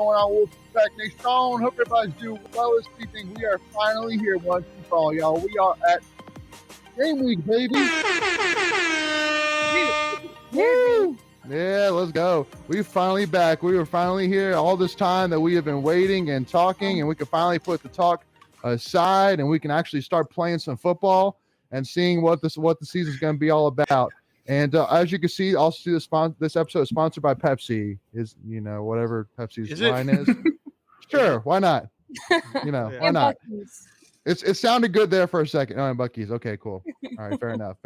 going on, Wolfpack Nation? Hope everybody's doing well this evening. We are finally here once and for all, y'all. We are at game week, baby. Woo! Yeah, let's go. We're finally back. We were finally here all this time that we have been waiting and talking, and we can finally put the talk aside, and we can actually start playing some football and seeing what the season is going to be all about. And as you can see, also this episode is sponsored by Pepsi. Is whatever Pepsi's line is. Sure, why not? Why not? It sounded good there for a second. Oh, and Buc-ee's. Okay, cool. All right, fair enough.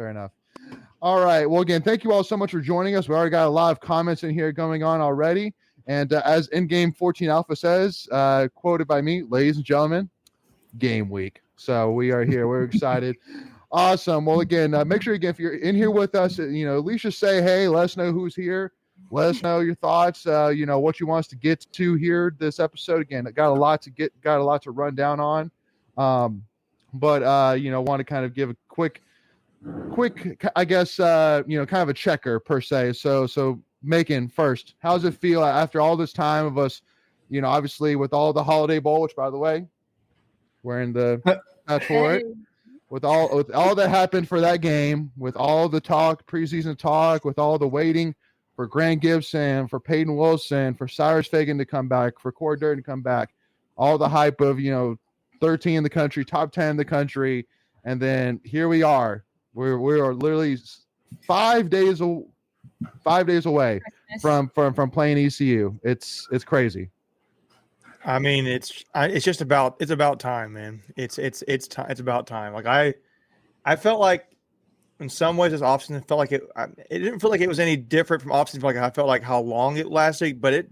All right. Well, again, thank you all so much for joining us. We already got a lot of comments in here going on already. And as In-Game 14 Alpha says, quoted by me, ladies and gentlemen, game week. So we are here. We're excited. Awesome. Well, again, make sure, again, if you're in here with us, at least just say, hey, let us know who's here. Let us know your thoughts, what you want us to get to here this episode. Again, got a lot to run down on. But want to kind of give a quick, I guess, kind of a checker per se. So Macon, first, how does it feel after all this time of us, obviously with all the Holiday Bowl, which, by the way, we're in the match for it. With all that happened for that game, with all the preseason talk, with all the waiting for Grant Gibson, for Peyton Wilson, for Cyrus Fagan to come back, for Cord Durden to come back, all the hype of 13 in the country, top 10 in the country, and then here we are. We are literally 5 days away from playing ECU. It's crazy. I mean, it's about time, man. It's about time. Like I felt like in some ways this offseason felt like it didn't feel like it was any different from offseason. Like I felt like how long it lasted, but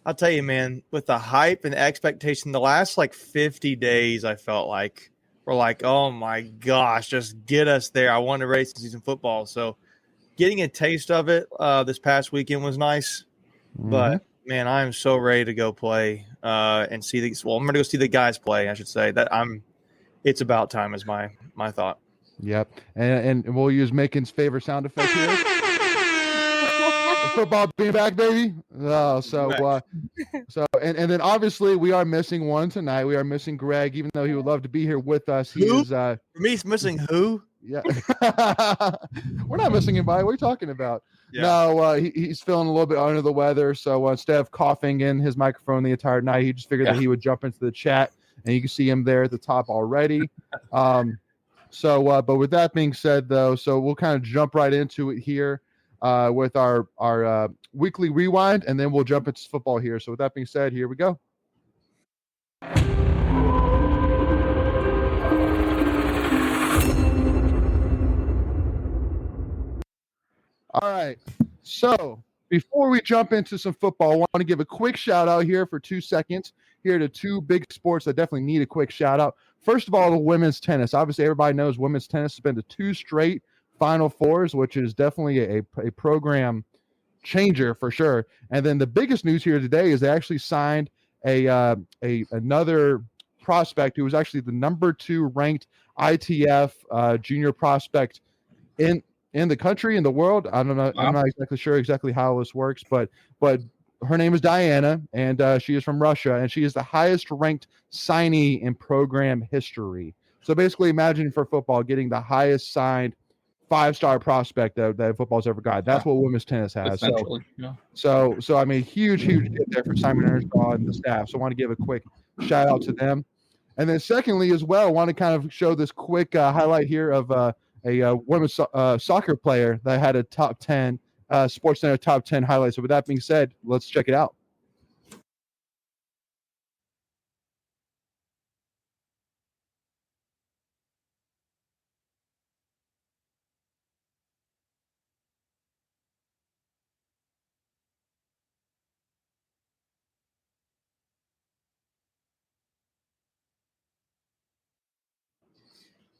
I'll tell you, man, with the hype and the expectation, the last like 50 days, I felt like we're like, oh my gosh, just get us there. I want to race season football. So getting a taste of it this past weekend was nice, but man, I am so ready to go play and see these. Well, I'm going to go see the guys play. I should say that it's about time is my thought. Yep. And we'll use Macon's favorite sound effect here. Football being back, baby. And then obviously we are missing one tonight. We are missing Greg, even though he would love to be here with us. He's missing who? Yeah. We're not missing anybody. What are you talking about? Yeah. No, he's feeling a little bit under the weather. So instead of coughing in his microphone the entire night, he just figured that he would jump into the chat, and you can see him there at the top already. But with that being said, though, so we'll kind of jump right into it here with our weekly rewind, and then we'll jump into football here. So with that being said, here we go. All right. So before we jump into some football, I want to give a quick shout out here for 2 seconds here to two big sports that definitely need a quick shout out. First of all, the women's tennis. Obviously, everybody knows women's tennis has been to 2 straight Final Fours, which is definitely a program changer for sure. And then the biggest news here today is they actually signed another prospect who was actually the number 2 ranked ITF junior prospect in the country, in the world. I don't know. Wow. I'm not exactly sure how this works, but her name is Diana, and she is from Russia, and she is the highest ranked signee in program history. So basically, imagine for football getting the highest signed 5-star prospect that football's ever got. That's what women's tennis has. So I mean, huge hit there for Simon Earnshaw and the staff. So I want to give a quick shout out to them. And then secondly, as well, I want to kind of show this quick highlight here of a women's soccer player that had a top 10 SportsCenter top 10 highlights. So with that being said, let's check it out.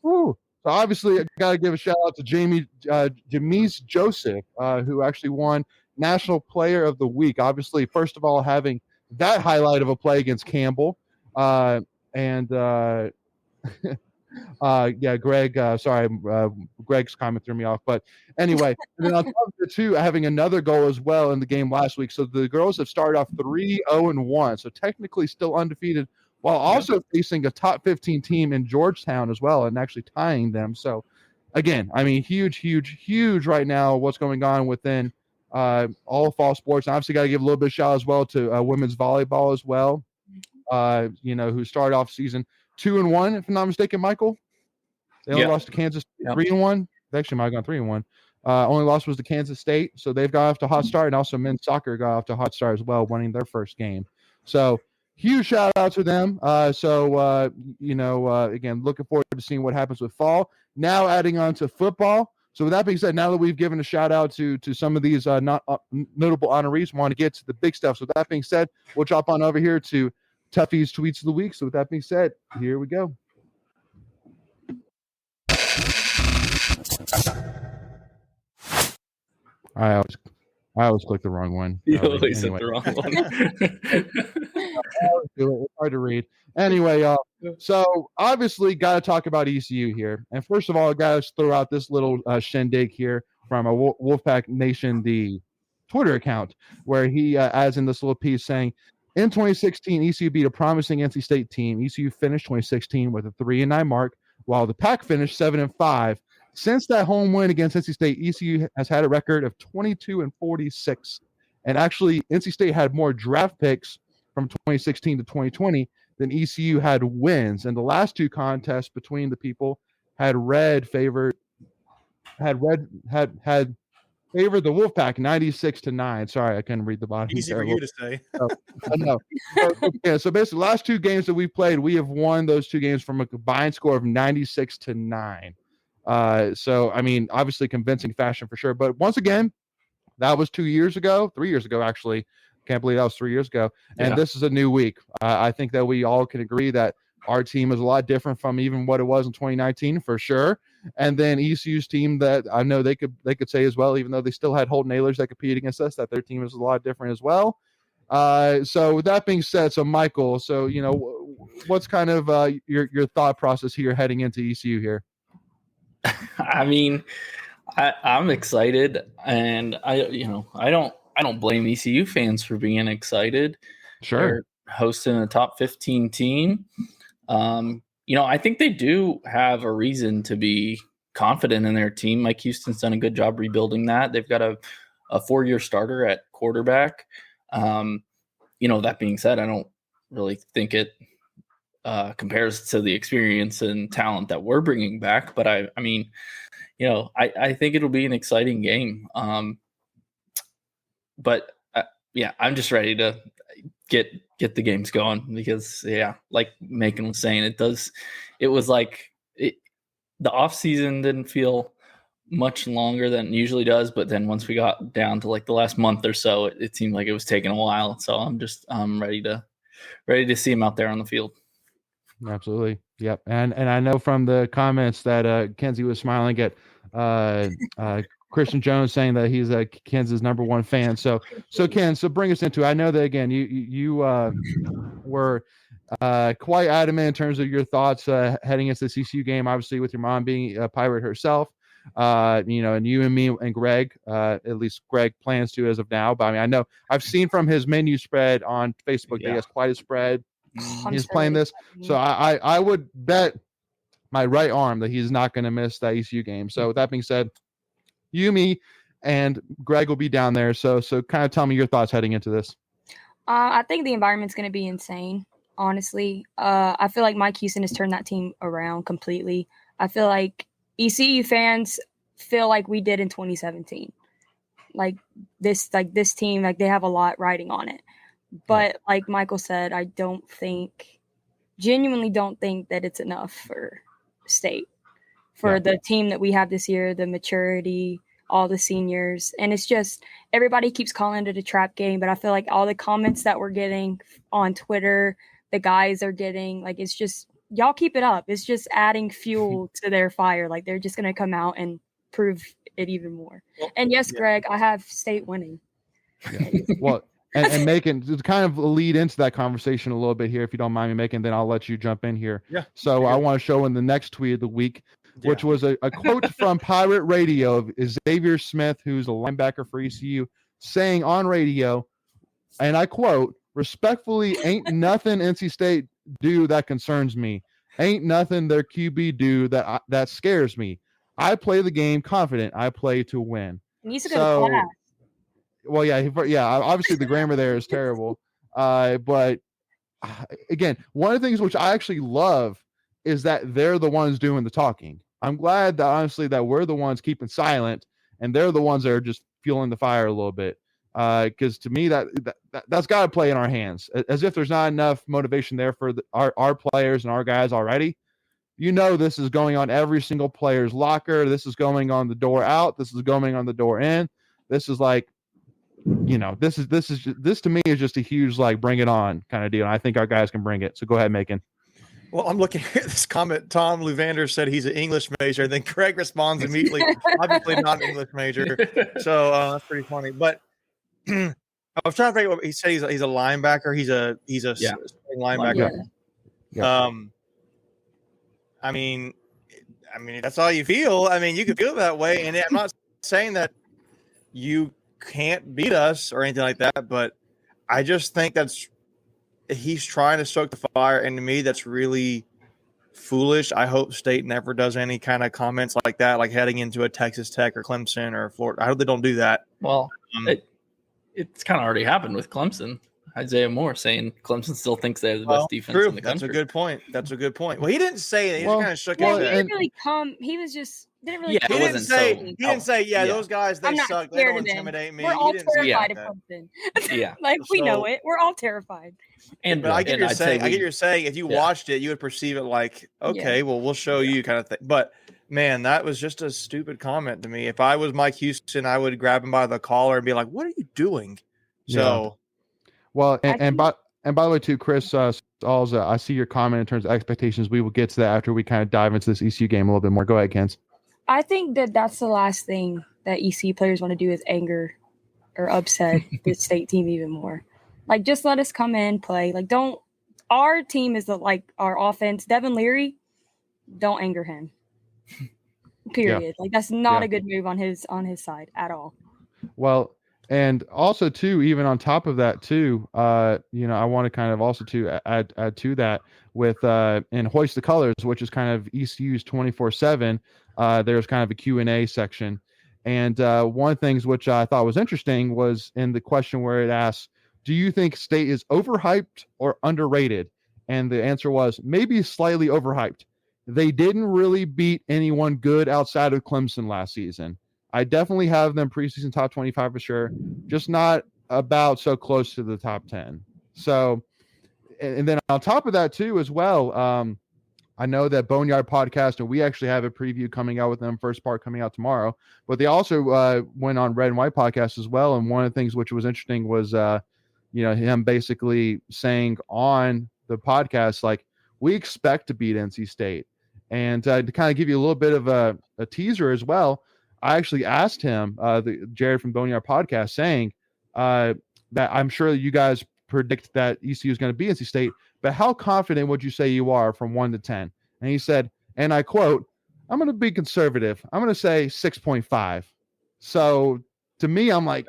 Woo. So obviously, I got to give a shout out to Jamise Joseph, who actually won National Player of the Week. Obviously, first of all, having that highlight of a play against Campbell, Greg. Sorry, Greg's comment threw me off. But anyway, and then on top of it too, having another goal as well in the game last week. So the girls have started off 3-0-1, so technically still undefeated, while also facing a top 15 team in Georgetown as well, and actually tying them. So again, I mean, huge right now. What's going on within all fall sports? And obviously, got to give a little bit of shout as well to women's volleyball as well. Who started off season 2-1, if I'm not mistaken, Michael. They only lost to Kansas 3-1. They actually might have gone 3-1. Only loss was to Kansas State, so they've got off to a hot start, and also men's soccer got off to a hot start as well, winning their first game. So huge shout out to them. Again, looking forward to seeing what happens with fall. Now adding on to football. So with that being said, now that we've given a shout out to some of these not notable honorees, we want to get to the big stuff. So with that being said, we'll drop on over here to Tuffy's tweets of the week. So with that being said, here we go. I always click the wrong one. You always hit the wrong one. It's hard to read. Anyway, so obviously got to talk about ECU here. And first of all, got to throw out this little shindig here from a Wolfpack Nation, the Twitter account, where he adds in this little piece saying, in 2016, ECU beat a promising NC State team. ECU finished 2016 with a 3-9 mark, while the Pack finished 7-5. Since that home win against NC State, ECU has had a record of 22-46. And actually, NC State had more draft picks from 2016 to 2020 than ECU had wins. And the last two contests between the people had favored the Wolfpack 96-9. Sorry, I couldn't read the bottom. Easy for you to say. No. So basically, last two games that we played, we have won those two games from a combined score of 96-9. So I mean, obviously convincing fashion for sure. But once again, that was 3 years ago, actually. Can't believe that was 3 years ago. And this is a new week. I think that we all can agree that our team is a lot different from even what it was in 2019 for sure. And then ECU's team, that I know they could say as well, even though they still had Holton Ahlers that compete against us, that their team is a lot different as well. So with that being said, so Michael, what's kind of your thought process here heading into ECU here? I mean, I'm excited, and I don't blame ECU fans for being excited. Sure. They're hosting a top 15 team. I think they do have a reason to be confident in their team. Mike Houston's done a good job rebuilding that. They've got a 4-year starter at quarterback. That being said, I don't really think it compares to the experience and talent that we're bringing back. But I think it'll be an exciting game. I'm just ready to get the games going because, like Macon was saying, it was like the off season didn't feel much longer than it usually does. But then once we got down to like the last month or so, it seemed like it was taking a while. So I'm ready to see him out there on the field. Absolutely. Yep. And I know from the comments that Kenzie was smiling at Christian Jones saying that he's Ken's number one fan. So Ken, bring us into it. I know that again, you were quite adamant in terms of your thoughts heading into the CCU game, obviously with your mom being a Pirate herself. And you and me and Greg, at least Greg plans to as of now. But I mean, I know I've seen from his menu spread on Facebook that he has quite a spread. He's playing this. So I would bet my right arm that he's not going to miss that ECU game. So with that being said, you, me, and Greg will be down there. So kind of tell me your thoughts heading into this. I think the environment's going to be insane, honestly. I feel like Mike Houston has turned that team around completely. I feel like ECU fans feel like we did in 2017. Like this team, like they have a lot riding on it. But like Michael said, I genuinely don't think that it's enough for state, for the team that we have this year, the maturity, all the seniors. And it's just, everybody keeps calling it a trap game, but I feel like all the comments that we're getting on Twitter, the guys are getting, like, it's just, y'all keep it up. It's just adding fuel to their fire. Like, they're just going to come out and prove it even more. And yes, Greg, I have state winning. Well, and making to kind of lead into that conversation a little bit here, if you don't mind me making, then I'll let you jump in here. Yeah. So I want to show in the next tweet of the week, which was a quote from Pirate Radio of Xavier Smith, who's a linebacker for ECU, saying on radio, and I quote, "Respectfully, ain't nothing NC State do that concerns me. Ain't nothing their QB do that scares me. I play the game confident. I play to win." He needs to go to class. Well, yeah. Obviously, the grammar there is terrible. But again, one of the things which I actually love is that they're the ones doing the talking. I'm glad that honestly that we're the ones keeping silent, and they're the ones that are just fueling the fire a little bit. Because to me, that's got to play in our hands. As if there's not enough motivation there for our players and our guys already. This is going on every single player's locker. This is going on the door out. This is going on the door in. This is like, this to me is just a huge like bring it on kind of deal. And I think our guys can bring it. So go ahead, Macon. Well, I'm looking at this comment. Tom Luvander said he's an English major. And then Craig responds immediately, obviously not an English major. So that's pretty funny. But I was trying to figure out what he said. He's a linebacker. He's a linebacker. Yeah. I mean, that's all you feel. I mean, you can feel that way. And I'm not saying that you can't beat us or anything like that, but I just think he's trying to stoke the fire, and to me that's really foolish. I hope State never does any kind of comments like that, like heading into a Texas Tech or Clemson or Florida. I hope they don't do that. Well, it's kind of already happened with Clemson. Isaiah Moore saying Clemson still thinks they have the best defense in the country. That's a good point. Well, he didn't say it. He just kind of shook his his head. head. He didn't really come. He was just didn't really. Yeah, come. it wasn't He didn't say, those guys, they suck. They don't intimidate me. We're all He didn't say terrified of that. Clemson. Yeah. Like we know it. We're all terrified. But I get you're saying. If you watched it, you would perceive it like, okay, well, we'll show you kind of thing. But man, that was just a stupid comment to me. If I was Mike Houston, I would grab him by the collar and be like, "What are you doing?" So, well, and by the way, too, Chris, also, I see your comment in terms of expectations. We will get to that after we kind of dive into this ECU game a little bit more. Go ahead, Kens. I think that's the last thing that ECU players want to do is anger or upset the State team even more. Like, just let us come in, play. Like, don't – our team is our offense. Devin Leary, don't anger him. Period. Yeah. Like, that's not a good move on his side at all. Well, and also, too, even on top of that, too, I want to kind of also, too, add to that with in Hoist the Colors, which is kind of ECU's 24/7. There's kind of a Q&A section. And one of the things which I thought was interesting was in the question where it asks, do you think State is overhyped or underrated? And the answer was maybe slightly overhyped. They didn't really beat anyone good outside of Clemson last season. I definitely have them preseason top 25 for sure, just not about so close to the top 10. So, and then on top of that too, as well, I know that Boneyard Podcast, and we actually have a preview coming out with them, first part coming out tomorrow, but they also went on Red and White Podcast as well. And one of the things which was interesting was, him basically saying on the podcast, like, we expect to beat NC State. And to kind of give you a little bit of a teaser as well, I actually asked him, Jared from Boneyard Podcast, saying that I'm sure that you guys predict that ECU is going to be NC State, but how confident would you say you are from 1 to 10? And he said, and I quote, I'm going to be conservative. I'm going to say 6.5. So to me, I'm like,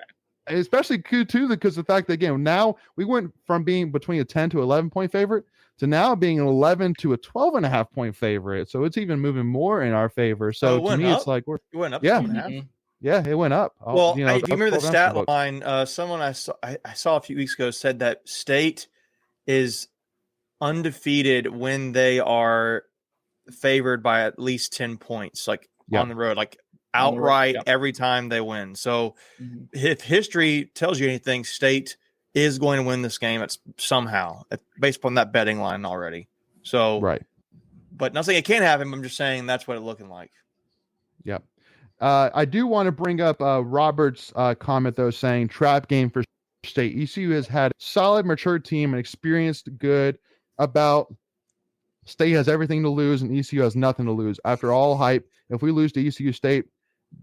especially too, because the fact that, again, now we went from being between a 10 to 11 point favorite to now being an 11 to a 12.5 point favorite. So it's even moving more in our favor. So to me, it's like it went up. Yeah. Mm-hmm. Yeah, it went up. Well, if you remember the stat line, someone I saw a few weeks ago said that State is undefeated when they are favored by at least 10 points, like on the road, like outright every time they win. So if history tells you anything, State is going to win this game somehow based upon that betting line already. So, right. But not saying it can't happen. I'm just saying that's what it's looking like. Yep. I do want to bring up Robert's comment, though, saying trap game for State. ECU has had a solid, mature team and experienced good about State has everything to lose and ECU has nothing to lose. After all hype, if we lose to ECU State,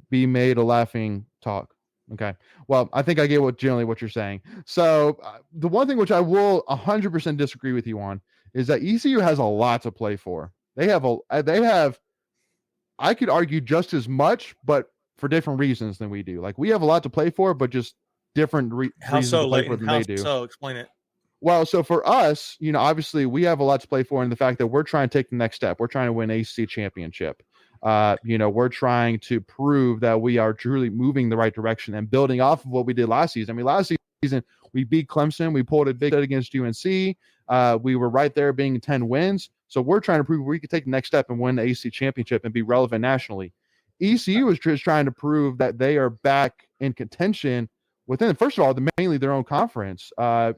be made a laughing talk. Okay. Well, I think I get generally what you're saying. So the one thing which I will 100% disagree with you on is that ECU has a lot to play for. They have, I could argue just as much, but for different reasons than we do. Like we have a lot to play for, but just different How reasons so, to play for Leighton? than How they do. so? Explain it. Well, so for us, obviously we have a lot to play for in the fact that we're trying to take the next step. We're trying to win ACC championship. We're trying to prove that we are truly moving the right direction and building off of what we did last season. I mean, last season we beat Clemson. We pulled a big set against UNC. We were right there being 10 wins. So we're trying to prove we could take the next step and win the ACC championship and be relevant nationally. ECU is just trying to prove that they are back in contention within, first of all, mainly their own conference, but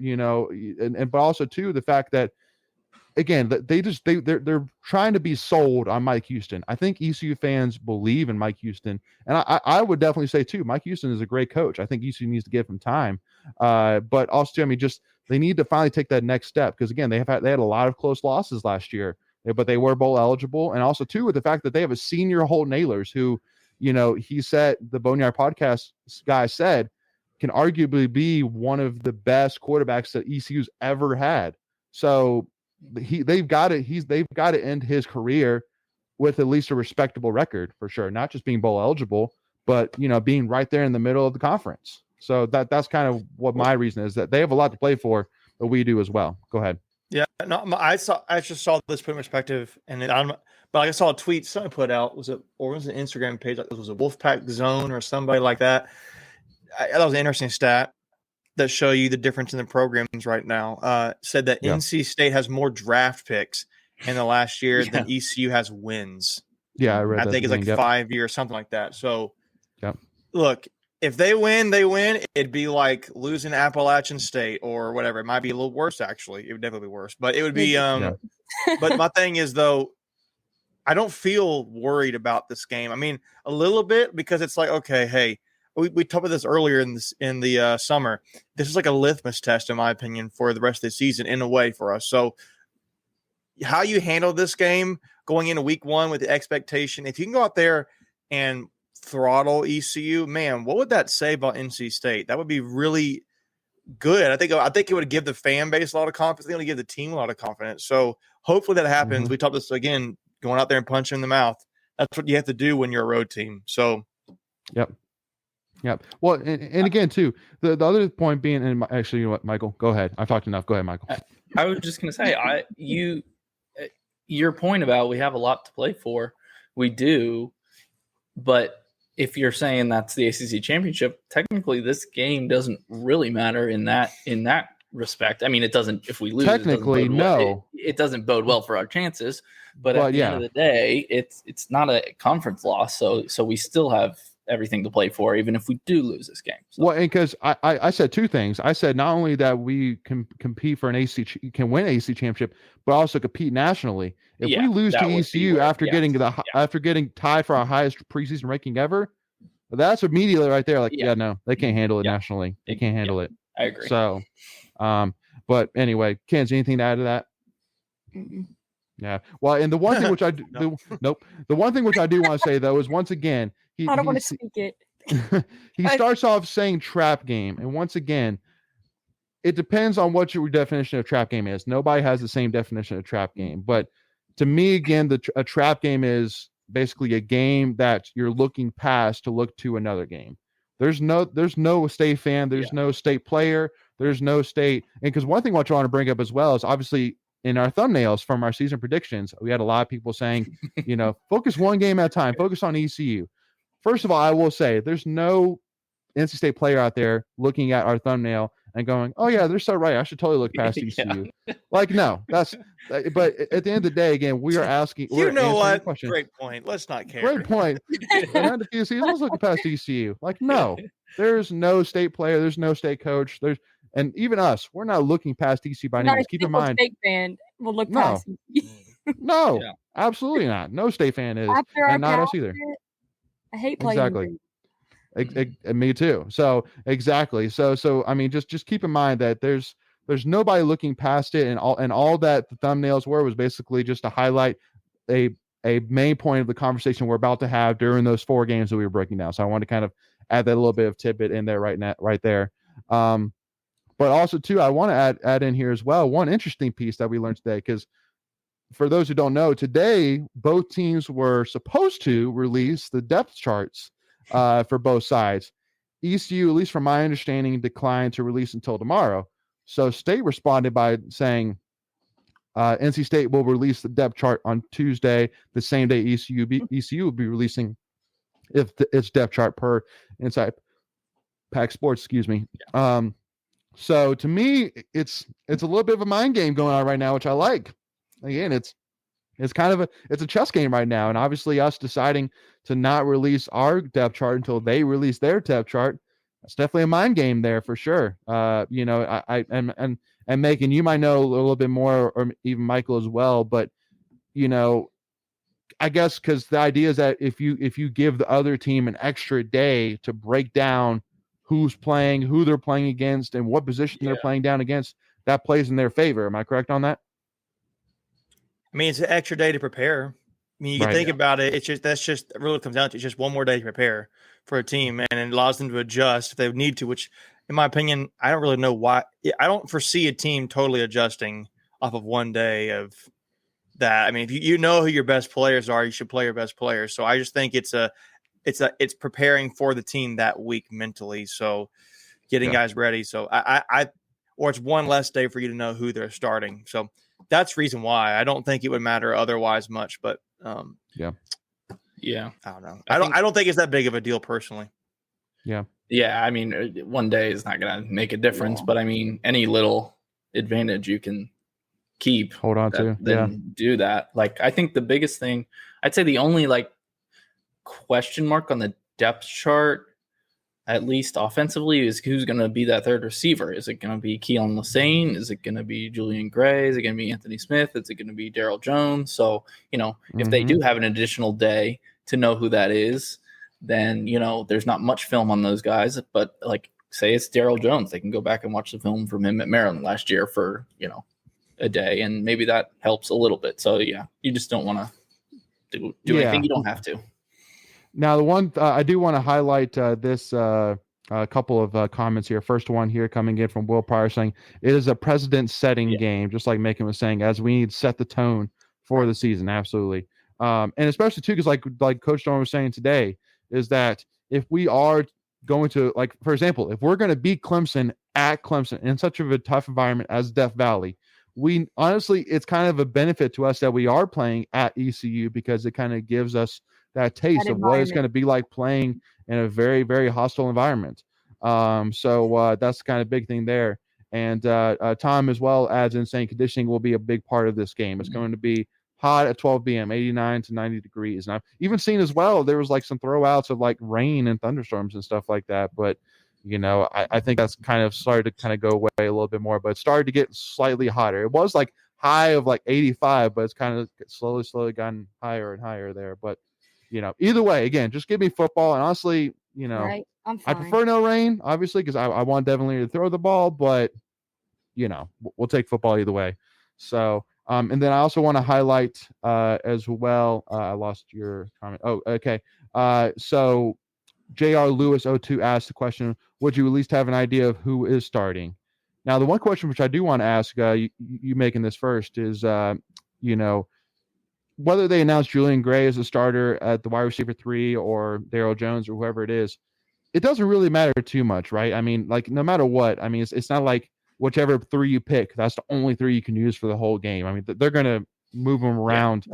also too the fact that again they're trying to be sold on Mike Houston. I think ECU fans believe in Mike Houston, and I would definitely say too, Mike Houston is a great coach. I think ECU needs to give him time, but also they need to finally take that next step because again they had a lot of close losses last year, but they were bowl eligible, and also too with the fact that they have a senior Holt Nailers who, he said the Boneyard podcast guy said can arguably be one of the best quarterbacks that ECU's ever had. So they've got to end his career with at least a respectable record for sure, not just being bowl eligible, but being right there in the middle of the conference. So that's kind of what my reason is, that they have a lot to play for, but we do as well. Go ahead. Yeah, no, I just saw this put in perspective, and but I saw a tweet somebody put out. Was it an Instagram page? Like, was it Wolfpack Zone or somebody like that? That was an interesting stat that show you the difference in the programs right now. Said that NC State has more draft picks in the last year than ECU has wins. Yeah, I read that. I think it's like 5 years, something like that. So, look, if they win, they win. It'd be like losing Appalachian State or whatever. It might be a little worse, actually. It would definitely be worse. But it would be But my thing is, though, I don't feel worried about this game. I mean, a little bit, because it's like, okay, hey, we talked about this earlier in the summer. This is like a litmus test, in my opinion, for the rest of the season in a way for us. So how you handle this game going into week one with the expectation, if you can go out there and throttle ECU, man, what would that say about NC State? That would be really good. I think it would give the fan base a lot of confidence. It would give the team a lot of confidence. So hopefully that happens. Mm-hmm. We talked this again, going out there and punching in the mouth. That's what you have to do when you're a road team. So, Yep. Well, and again, too, the other point being, and actually, you know what, Michael, go ahead. I've talked enough. Go ahead, Michael. I was just going to say, your point about we have a lot to play for, we do, but if you're saying that's the ACC championship, technically this game doesn't really matter in that respect. I mean, it doesn't. If we lose, technically, it doesn't bode well for our chances. But at the end of the day, it's not a conference loss, so we still have everything to play for, even if we do lose this game. So. Well, and because I said two things. I said not only that we can compete for can win ACC championship, but also compete nationally. If we lose to ECU after getting tied for our highest preseason ranking ever, that's immediately right there. Like, no, they can't handle it nationally. They can't handle it. I agree. So, but anyway, Ken's, anything to add to that? Mm-mm. Yeah. Well, and the one thing which I do, the one thing which I do want to say though is once again, I don't want to speak it. He starts off saying trap game, and once again, it depends on what your definition of trap game is. Nobody has the same definition of trap game, but to me, again, a trap game is basically a game that you're looking past to look to another game. There's no state fan, there's no state player, there's no state, and because one thing what I want to bring up as well is obviously in our thumbnails from our season predictions, we had a lot of people saying, focus one game at a time, focus on ECU. First of all, I will say there's no NC State player out there looking at our thumbnail and going, "Oh yeah, they're so right. I should totally look past ECU." Like, no, but at the end of the day, again, we are asking. You know what? Great point. Let's not care. Great point. Let's look past ECU. Like, no, there's no state player. There's no state coach. And even us, we're not looking past ECU by any means. Keep in mind, state fan will look past ECU. No, absolutely not. No state fan is, and not us either. I hate playing. Exactly. Me too. So exactly. So I mean, just keep in mind that there's nobody looking past it, and all that the thumbnails were was basically just to highlight a a main point of the conversation we're about to have during those 4 games that we were breaking down. So I wanted to kind of add that little bit of tidbit in there right there. But also too, I want to add in here as well one interesting piece that we learned today, because for those who don't know, today both teams were supposed to release the depth charts for both sides. ECU, at least from my understanding, declined to release until tomorrow. So State responded by saying NC State will release the depth chart on Tuesday, the same day ECU will be releasing its depth chart per Inside Pack Sports. Excuse me. So to me, it's a little bit of a mind game going on right now, which I like. Again, it's kind of a chess game right now, and obviously us deciding to not release our depth chart until they release their depth chart, that's definitely a mind game there for sure. You know, and Megan, you might know a little bit more, or even Michael as well, but you know, I guess because the idea is that if you give the other team an extra day to break down who's playing, who they're playing against, and what position they're playing down against, that plays in their favor. Am I correct on that? I mean, it's an extra day to prepare. I mean, you can think about it. That's just really comes down to it's just one more day to prepare for a team, and it allows them to adjust if they need to. Which, in my opinion, I don't really know why. I don't foresee a team totally adjusting off of one day of that. I mean, if you know who your best players are, you should play your best players. So I just think it's preparing for the team that week mentally. So getting guys ready. So or it's one less day for you to know who they're starting. So that's the reason why. I don't think it would matter otherwise much, but yeah. I don't know. I don't think it's that big of a deal personally. Yeah. Yeah. I mean, one day is not going to make a difference, but I mean, any little advantage you can keep, hold on to, then do that. Like, I think the biggest thing, I'd say the only like question mark on the depth chart, at least offensively, is who's going to be that third receiver. Is it going to be Keelan Lassane? Is it going to be Julian Gray? Is it going to be Anthony Smith? Is it going to be Daryl Jones? So, you know, if they do have an additional day to know who that is, then, you know, there's not much film on those guys. But like, say it's Daryl Jones, they can go back and watch the film from him at Maryland last year for, you know, a day, and maybe that helps a little bit. So yeah, you just don't want to do anything you don't have to. Now, the one I do want to highlight this a couple of comments here. First one here coming in from Will Pryor saying it is a precedent-setting game, just like Macon was saying, as we need to set the tone for the season. Absolutely, and especially too, because like Coach Dorn was saying today, is that if we are going to, like, for example, if we're going to beat Clemson at Clemson in such of a tough environment as Death Valley, we honestly, it's kind of a benefit to us that we are playing at ECU, because it kind of gives us that taste of what it's going to be like playing in a very, very hostile environment. So that's kind of big thing there. And Tom as well adds in saying conditioning will be a big part of this game. It's going to be hot at 12 p.m., 89 to 90 degrees. And I've even seen as well, there was like some throwouts of like rain and thunderstorms and stuff like that. But, you know, I think that's kind of started to kind of go away a little bit more, but it started to get slightly hotter. It was like high of like 85, but it's kind of slowly gotten higher and higher there. But, you know, either way, again, just give me football. And honestly, you know, Right. I'm fine. I prefer no rain, obviously, because I want Devin Leary to throw the ball, but, you know, we'll take football either way. So, and then I also want to highlight as well, I lost your comment. Oh, okay. So J.R. Lewis 02 asked the question, would you at least have an idea of who is starting? Now, the one question which I do want to ask, you making this first, is, you know, whether they announce Julian Gray as a starter at the wide receiver 3 or Daryl Jones or whoever it is, it doesn't really matter too much, right? I mean, like, no matter what, I mean, it's not like whichever 3 you pick, that's the only 3 you can use for the whole game. I mean, they're going to move them around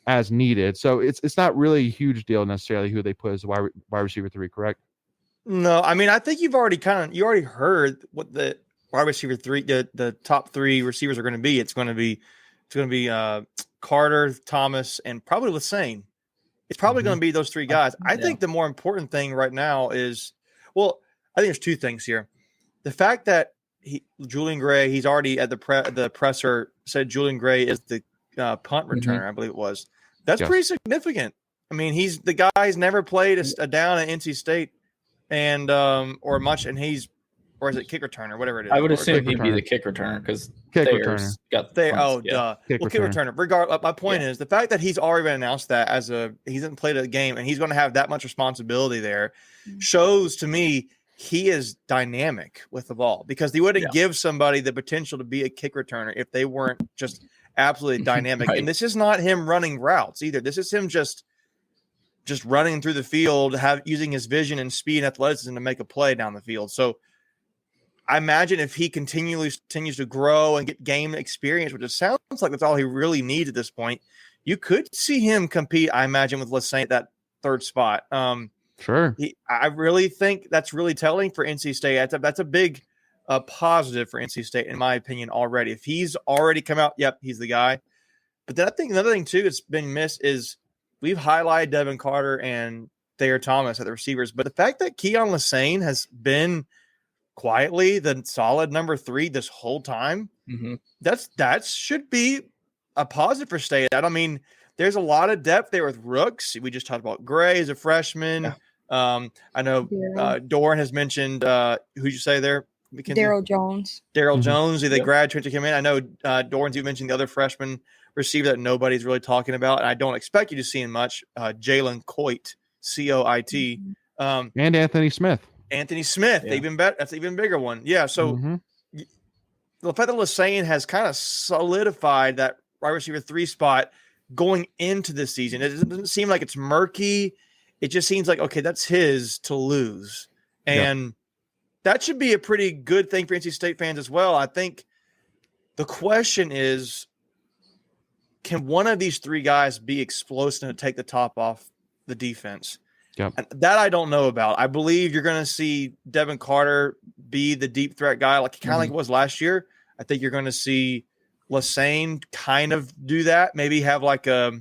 as needed. So it's not really a huge deal necessarily who they put as the wide receiver 3, correct? No, I mean, I think you already heard what the wide receiver 3, the top 3 receivers are going to be. It's going to be Carter, Thomas, and probably Lassane. It's probably going to be those 3 guys. I think the more important thing right now is, well, I think there's 2 things here. The fact that Julian Gray, he's already at the presser said Julian Gray is the punt returner, I believe it was. That's pretty significant. I mean, he's the guy's never played a down at NC State and or much, and he's or is it kick returner, whatever it is? I would Or assume kick he'd be returner. the kick returner because Kick Thayer's got They punts, duh. Kick Well, kick returner. returner. My point is the fact that he's already been announced that he hasn't played a game and he's going to have that much responsibility there shows to me he is dynamic with the ball, because he wouldn't give somebody the potential to be a kick returner if they weren't just absolutely dynamic. Right. And this is not him running routes either. This is him just running through the field, using his vision and speed and athleticism to make a play down the field. So I imagine if he continues to grow and get game experience, which it sounds like that's all he really needs at this point, you could see him compete, I imagine, with Lassane at that third spot. Sure. I really think that's really telling for NC State. That's a big positive for NC State, in my opinion, already. If he's already come out, yep, he's the guy. But then I think another thing, too, that's been missed is we've highlighted Devin Carter and Thayer Thomas at the receivers. But the fact that Keon Lassane has been quietly the solid number 3 this whole time, that should be a positive for State. I don't mean there's a lot of depth there with rooks. We just talked about Gray as a freshman. Yeah. I know Doran has mentioned who'd you say there? Daryl Jones. Daryl Jones, the grad transfer came in. I know Doran's you mentioned the other freshman receiver that nobody's really talking about, and I don't expect you to see him much. Jalen Coit, Coit, And Anthony Smith. Even better. That's an even bigger one. Yeah. So the fact that Lassane has kind of solidified that wide receiver 3 spot going into this season, it doesn't seem like it's murky. It just seems like, okay, that's his to lose. And that should be a pretty good thing for NC State fans as well. I think the question is, can one of these 3 guys be explosive and take the top off the defense? Yep. And that I don't know about. I believe you're going to see Devin Carter be the deep threat guy, like it was last year. I think you're going to see Lassane kind of do that. Maybe have like a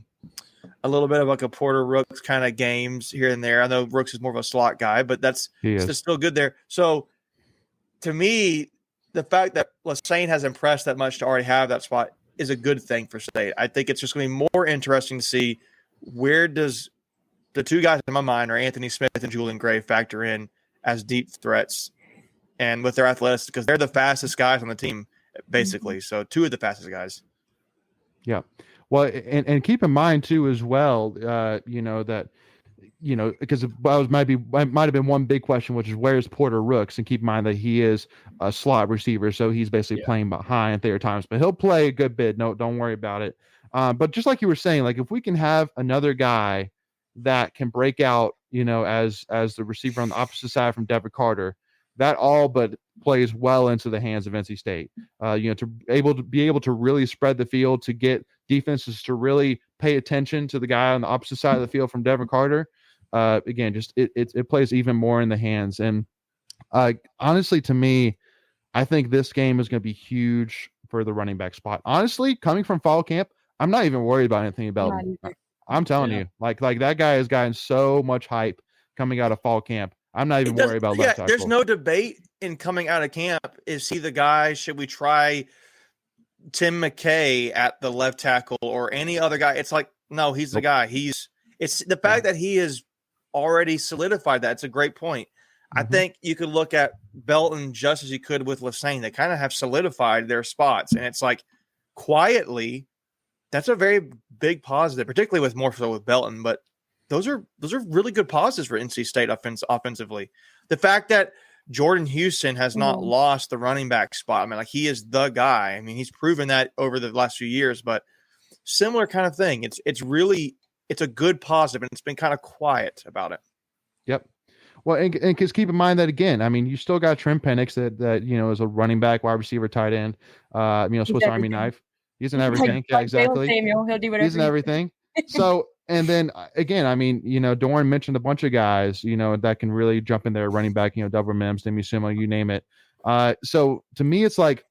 little bit of like a Porter Rooks kind of games here and there. I know Rooks is more of a slot guy, but that's still good there. So to me, the fact that Lassane has impressed that much to already have that spot is a good thing for State. I think it's just going to be more interesting to see where does the 2 guys in my mind are Anthony Smith and Julian Gray factor in as deep threats and with their athletics, because they're the fastest guys on the team, basically. So 2 of the fastest guys. Yeah. Well, and keep in mind too, as well, that, because it might have been one big question, which is where's Porter Rooks? And keep in mind that he is a slot receiver. So he's basically playing behind Thayer Thomas, but he'll play a good bit. No, don't worry about it. But just like you were saying, like if we can have another guy that can break out, as the receiver on the opposite side from Devin Carter, that all but plays well into the hands of NC State. To be able to really spread the field, to get defenses to really pay attention to the guy on the opposite side of the field from Devin Carter. Again, just it plays even more in the hands. And honestly, to me, I think this game is going to be huge for the running back spot. Honestly, coming from fall camp, I'm not even worried about anything about him. I'm telling you, like that guy has gotten so much hype coming out of fall camp. I'm not even worried about left tackle. There's no debate in coming out of camp. Is he the guy? Should we try Tim McKay at the left tackle or any other guy? It's like, no, he's the guy. It's the fact that he has already solidified that. It's a great point. I think you could look at Belton just as you could with Lassane. They kind of have solidified their spots, and it's like quietly, that's a very big positive, particularly with more so with Belton. But those are really good positives for NC State offensively. The fact that Jordan Houston has not lost the running back spot. I mean, like he is the guy. I mean, he's proven that over the last few years. But similar kind of thing. It's a good positive, and it's been kind of quiet about it. Yep. Well, and because keep in mind that again, I mean, you still got Trent Penix that is a running back, wide receiver, tight end, Swiss Army knife. He's in everything. Yeah, exactly. Samuel, he'll do whatever. He's in everything. So, and then again, I mean, Doran mentioned a bunch of guys, that can really jump in there, running back, Dover Mims, Demi Sumo, you name it. So to me, it's like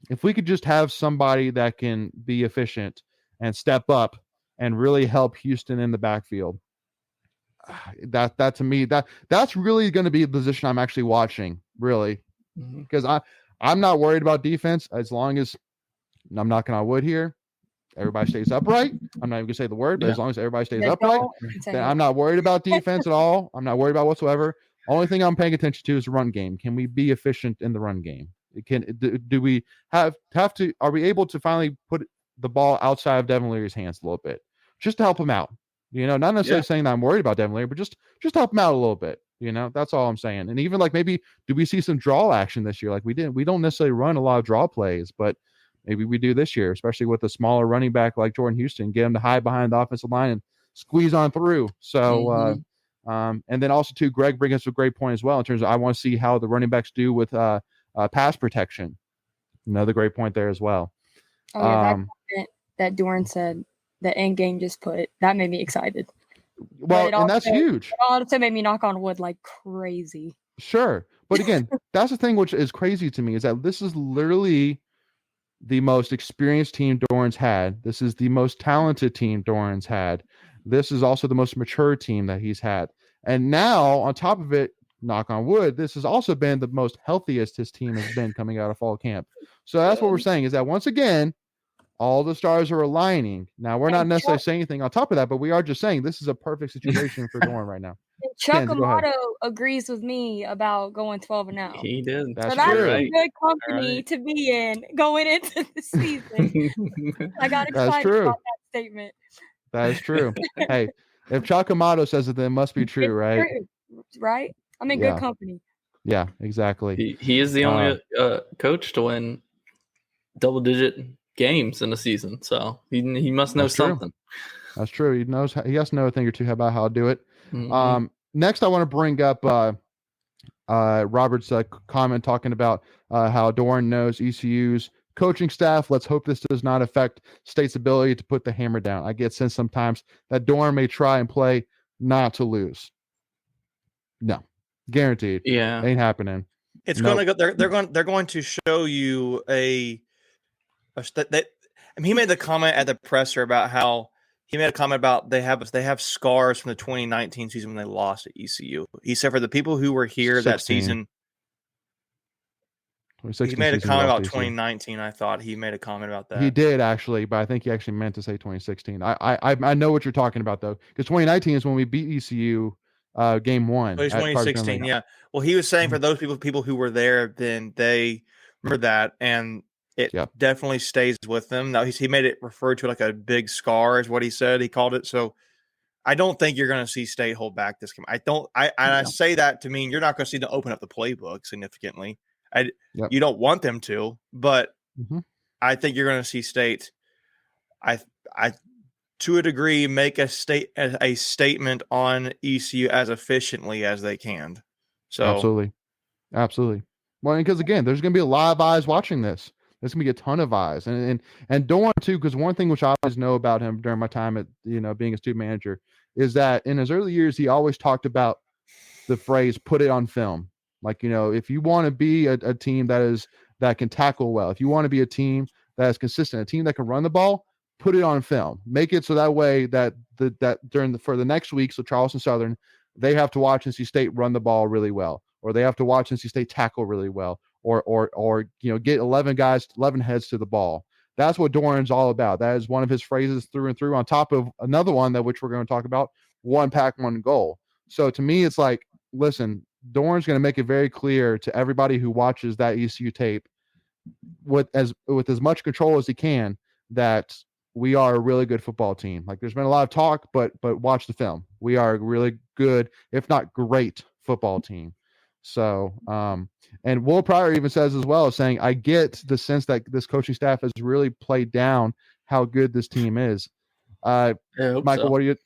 if we could just have somebody that can be efficient and step up and really help Houston in the backfield. That to me, that's really going to be the position I'm actually watching, really, because I'm not worried about defense as long as I'm knocking on wood here. Everybody stays upright. I'm not even gonna say the word, but as long as everybody stays upright, then I'm not worried about defense at all. I'm not worried about whatsoever. Only thing I'm paying attention to is the run game. Can we be efficient in the run game? Do we have to? Are we able to finally put the ball outside of Devin Leary's hands a little bit, just to help him out? Not necessarily saying that I'm worried about Devin Leary, but just help him out a little bit. That's all I'm saying. And even like maybe do we see some draw action this year? Like we don't necessarily run a lot of draw plays, but maybe we do this year, especially with a smaller running back like Jordan Houston, get him to hide behind the offensive line and squeeze on through. So, and then also too, Greg brings us a great point as well in terms of I want to see how the running backs do with pass protection. Another great point there as well. Oh yeah, that comment that Doran said the end game just put that made me excited. Well, and that's huge. It also made me knock on wood like crazy. Sure, but again, that's the thing which is crazy to me is that this is literally the most experienced team Doran's had. This is the most talented team Doran's had. This is also the most mature team that he's had. And now, on top of it, knock on wood, this has also been the most healthiest his team has been coming out of fall camp. So that's what we're saying is that once again, all the stars are aligning. Now, we're not necessarily saying anything on top of that, but we are just saying this is a perfect situation for Doran right now. Chuck Amato agrees with me about going 12-0. He did. That's so true. That's a good company to be in going into the season. I got excited about that statement. That is true. Hey, if Chuck Amato says it, then it must be true, right? True, right? I'm in good company. Yeah, exactly. He is the only coach to win double-digit games in a season, so he must know something. That's true. He has to know a thing or two about how to do it. Next, I want to bring up Robert's comment talking about how Doran knows ECU's coaching staff. Let's hope this does not affect State's ability to put the hammer down. I get sense sometimes that Doran may try and play not to lose. No, guaranteed. Yeah, ain't happening. It's going to go. They're going to show you he made the comment at the presser about how he made a comment about they have scars from the 2019 season when they lost at ECU. He said for the people who were here that season, he made a comment about 2019. I thought he made a comment about that. He did actually, but I think he actually meant to say 2016. I know what you're talking about though, because 2019 is when we beat ECU game 1. Oh, 2016, yeah. Well, he was saying for those people who were there, then they remember that, and it definitely stays with them. Now he made it refer to like a big scar is what he said. He called it. So I don't think you're going to see State hold back this game. I say that to mean you're not going to see them open up the playbook significantly. You don't want them to, but I think you're going to see State. I to a degree make a statement on ECU as efficiently as they can. So absolutely. Well, because again, there's going to be a lot of eyes watching this. There's gonna be a ton of eyes, and Doran too. Because one thing which I always know about him during my time at being a student manager is that in his early years he always talked about the phrase "put it on film." Like if you want to be a team that can tackle well, if you want to be a team that is consistent, a team that can run the ball, put it on film. Make it so that way that for the next week, so Charleston Southern, they have to watch NC State run the ball really well, or they have to watch NC State tackle really well. Or get 11 heads to the ball. That's what Doran's all about. That is one of his phrases through and through, on top of another one which we're going to talk about, one pack, one goal. So to me, it's like, listen, Doran's going to make it very clear to everybody who watches that ECU tape with as much control as he can that we are a really good football team. Like there's been a lot of talk, but watch the film. We are a really good, if not great, football team. So, and Will Pryor even says as well, saying, I get the sense that this coaching staff has really played down how good this team is. Michael, what are you?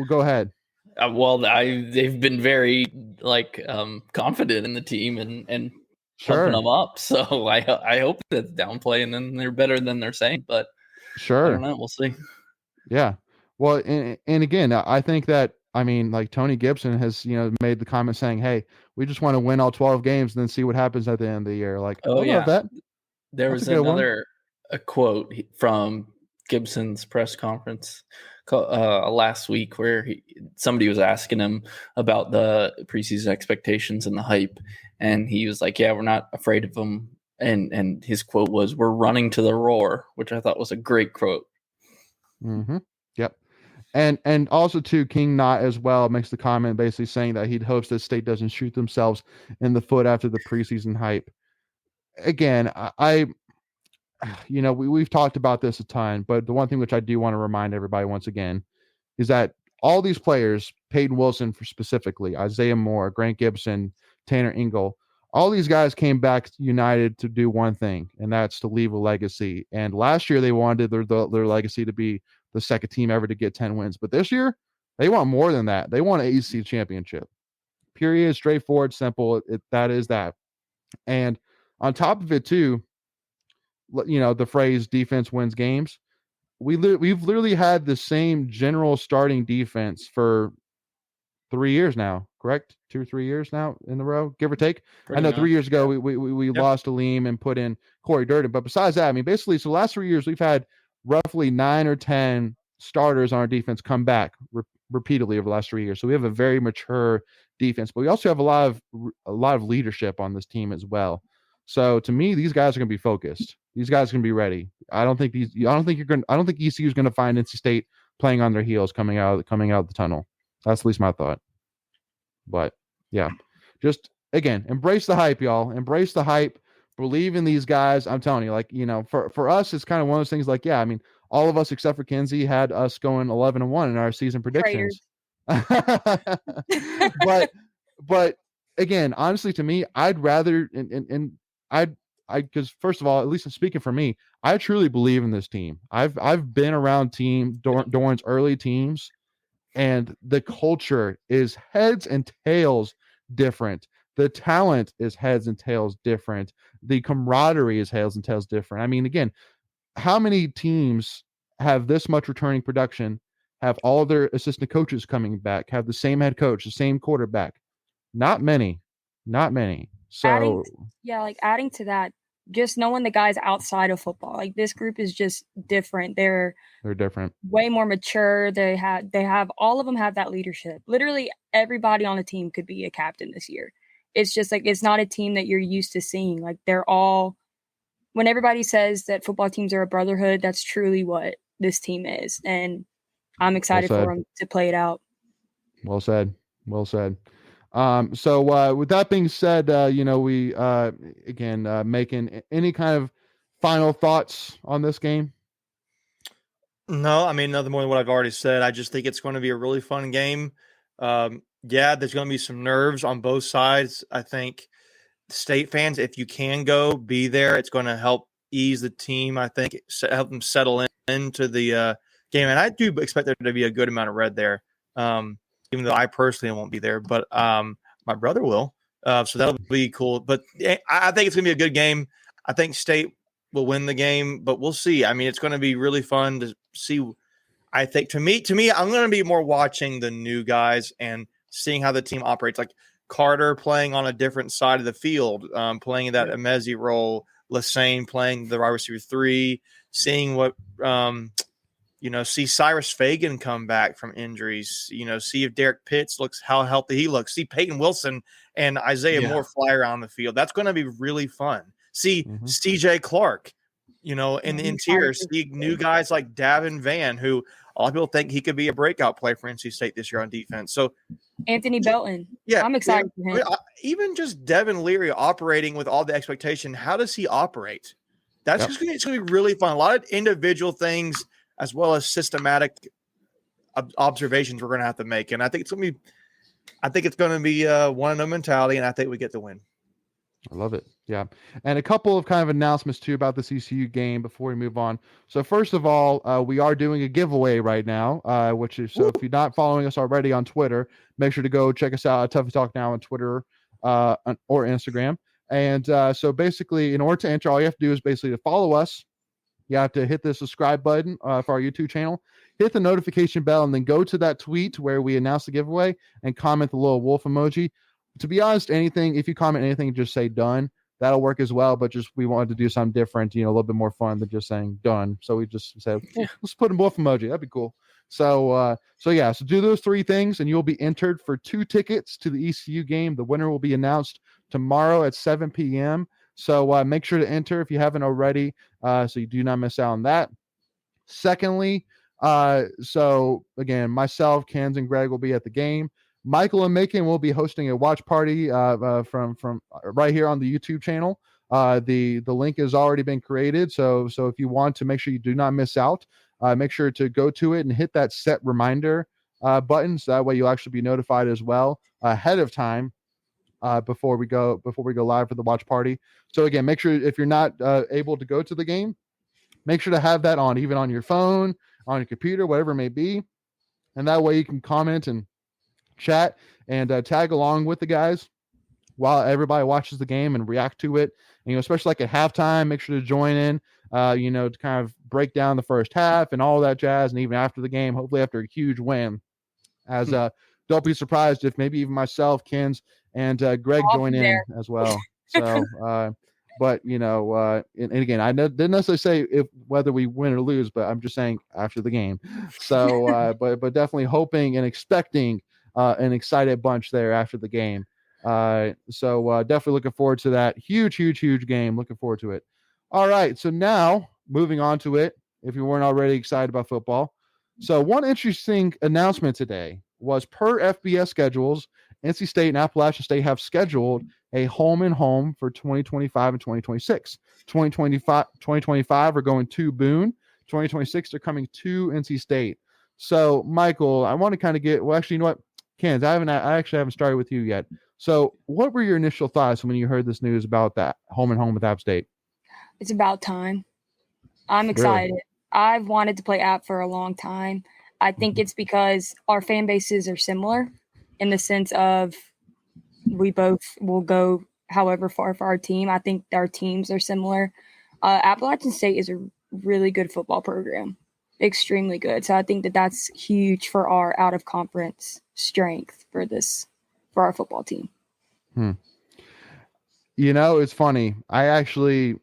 Go ahead. They've been very confident in the team and pumping them up. So I hope that's downplaying and they're better than they're saying. But I don't know. We'll see. Yeah. Well, and again, I think that. I mean, like Tony Gibson has, made the comment saying, "Hey, we just want to win all 12 games and then see what happens at the end of the year." Like, that. There was another quote from Gibson's press conference last week where somebody was asking him about the preseason expectations and the hype, and he was like, "Yeah, we're not afraid of them." And his quote was, "We're running to the roar," which I thought was a great quote. Mm-hmm. Yep. And also too, King Knott as well makes the comment basically saying that he hopes that State doesn't shoot themselves in the foot after the preseason hype. Again, I we've talked about this a ton, but the one thing which I do want to remind everybody once again is that all these players, Peyton Wilson for specifically, Isaiah Moore, Grant Gibson, Tanner Engel, all these guys came back united to do one thing, and that's to leave a legacy. And last year they wanted their legacy to be the second team ever to get 10 wins. But this year, they want more than that. They want an ACC championship. Period. Straightforward, simple. That is that. And on top of it, too, the phrase defense wins games. We've literally had the same general starting defense for 3 years now, correct? 2 or 3 years now in a row, give or take. I know 3 years ago we lost Aleem and put in Corey Durden, but besides that, I mean, basically, so the last 3 years we've had roughly 9 or 10 starters on our defense come back repeatedly over the last 3 years. So we have a very mature defense, but we also have a lot of leadership on this team as well. So to me, these guys are going to be focused. These guys are going to be ready. I don't think ECU is going to find NC State playing on their heels coming out of the tunnel. That's at least my thought. But yeah, just again, embrace the hype, y'all. Embrace the hype. Believe in these guys. I'm telling you, for us, it's kind of one of those things like, yeah, I mean, all of us except for Kenzie had us going 11-1 in our season predictions. but again, honestly, to me, I'd rather, because first of all, at least I'm speaking for me, I truly believe in this team. I've been around Doran's early teams, and the culture is heads and tails different. The talent is heads and tails different. The camaraderie is heads and tails different. I mean, again, how many teams have this much returning production, have all their assistant coaches coming back, have the same head coach, the same quarterback? Not many. So adding to that, just knowing the guys outside of football, like this group is just different. They're different, way more mature. They have all of them have that leadership. Literally everybody on the team could be a captain this year. It's just like, it's not a team that you're used to seeing. Like they're all, when everybody says that football teams are a brotherhood, that's truly what this team is. And I'm excited for them to play it out. Well said. So with that being said, we again making any kind of final thoughts on this game? No, I mean, nothing more than what I've already said. I just think it's going to be a really fun game. Yeah, there's going to be some nerves on both sides. I think State fans, if you can go, be there. It's going to help ease the team, I think, help them settle into the game. And I do expect there to be a good amount of red there. Even though I personally won't be there, but my brother will. So that'll be cool. But I think it's going to be a good game. I think State will win the game, but we'll see. I mean, it's going to be really fun to see. I think to me, I'm going to be more watching the new guys and seeing how the team operates. Like Carter playing on a different side of the field, playing that Emezi role, Lassane playing the wide receiver 3, seeing what see Cyrus Fagan come back from injuries, see if Derek Pitts how healthy he looks, see Peyton Wilson and Isaiah Moore fly around the field. That's going to be really fun. See CJ Clark, in the interior, see new guys like Davin Van, who a lot of people think he could be a breakout player for NC State this year on defense. So Anthony Belton. Yeah. I'm excited for him. Even just Devin Leary operating with all the expectation. How does he operate? It's going to be really fun. A lot of individual things, as well as systematic observations we're going to have to make. And I think it's going to be one of the mentality, and I think we get the win. I love it. Yeah. And a couple of kind of announcements too about this ECU game before we move on. So first of all, we are doing a giveaway right now, which is, so if you're not following us already on Twitter, make sure to go check us out at Tuffy Talk Now on Twitter or Instagram. And so basically, in order to enter, all you have to do is basically to follow us. You have to hit the subscribe button for our YouTube channel, hit the notification bell, and then go to that tweet where we announce the giveaway and comment the little wolf emoji. To be honest, if you comment anything, just say done. That'll work as well. But we wanted to do something different, a little bit more fun than just saying done. So we just said, let's put a wolf emoji. That'd be cool. So do those 3 things and you'll be entered for 2 tickets to the ECU game. The winner will be announced tomorrow at 7 p.m. So make sure to enter if you haven't already, so you do not miss out on that. Secondly, So again, myself, Kens, and Greg will be at the game. Michael and Macon will be hosting a watch party from right here on the YouTube channel. The link has already been created, so if you want to make sure you do not miss out, make sure to go to it and hit that set reminder button, so that way you'll actually be notified as well ahead of time before we go live for the watch party. So again, make sure if you're not able to go to the game, make sure to have that on, even on your phone, on your computer, whatever it may be, and that way you can comment and chat and tag along with the guys while everybody watches the game and react to it. And, especially like at halftime, make sure to join in, to kind of break down the first half and all that jazz. And even after the game, hopefully after a huge win, as don't be surprised if maybe even myself, Kens, and Greg join in as well. So, but and again, I didn't necessarily say if whether we win or lose, but I'm just saying after the game. So, but definitely hoping and expecting an excited bunch there after the game. So definitely looking forward to that huge game. Looking forward to it. All right, so now moving on to it. If you weren't already excited about football, so one interesting announcement today was per FBS schedules, NC State and Appalachian State have scheduled a home and home for 2025 and 2026. 2025 are going to Boone. 2026 they're coming to NC State. So Michael, I want to kind of get actually, you know what, Kens, I actually haven't started with you yet. So what were your initial thoughts when you heard this news about that home and home with App State? It's about time. I'm excited. Really? I've wanted to play App for a long time. I think it's because our fan bases are similar in the sense of we both will go however far for our team. I think our teams are similar. Appalachian State is a really good football program, extremely good. So I think that's huge for our out-of-conference strength for our football team. It's funny. I actually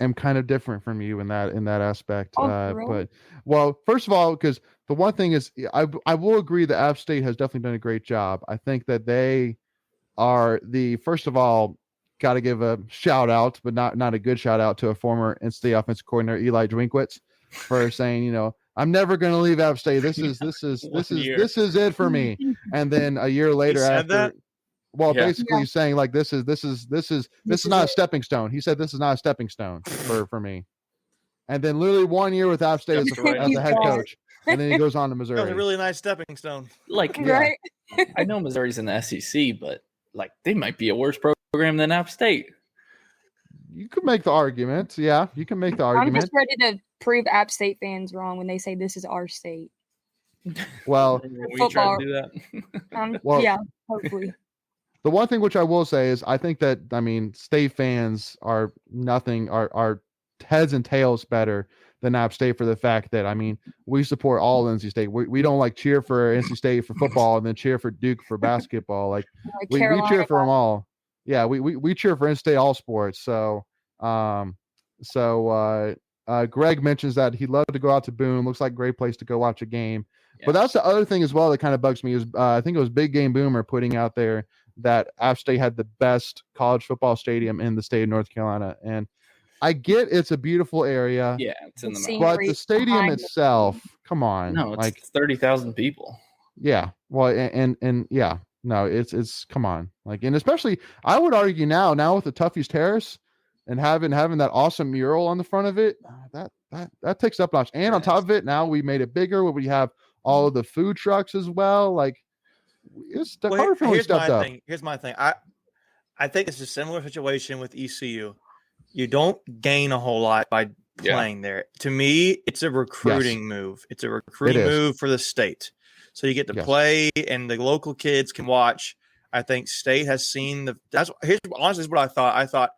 am kind of different from you in that aspect. But first of all, because the one thing is, I will agree that App State has definitely done a great job. I think that they are first of all, got to give a shout out, but not a good shout out, to a former NC offensive coordinator, Eli Drinkwitz, for saying, I'm never going to leave App State. This is it for me. And then a year later, basically saying like this is not a stepping stone. He said this is not a stepping stone for me. And then literally 1 year with App State as the head coach, and then he goes on to Missouri. That was a really nice stepping stone. Right? I know Missouri's in the SEC, but they might be a worse program than App State. You could make the argument. Yeah, you can make the argument. I'm just ready to prove App State fans wrong when they say this is our state. Well, we try to do that. Yeah, hopefully. The one thing which I will say is I think that, State fans are heads and tails better than App State for the fact that, we support all NC State. We don't cheer for NC State for football and then cheer for Duke for basketball. We cheer for them all. Yeah, we cheer for NC State all sports. So, Greg mentions that he'd love to go out to Boone. Looks like a great place to go watch a game. Yeah. But that's the other thing as well that kind of bugs me is I think it was Big Game Boomer putting out there that App State had the best college football stadium in the state of North Carolina. And I get it's a beautiful area. Yeah, it's in the mountains. But the stadium itself, come on. No, it's 30,000 people. Yeah. Well, and yeah. No, it's come on. And especially I would argue now with the Tuffy's Terrace and having that awesome mural on the front of it, that takes up a notch. And on top of it, now we made it bigger where we have all of the food trucks as well. It's the Here's my thing. I think it's a similar situation with ECU. You don't gain a whole lot by playing there. To me, it's a recruiting move. It's a recruiting move for the state. So you get to play and the local kids can watch. I think State has seen here's honestly what I thought. I thought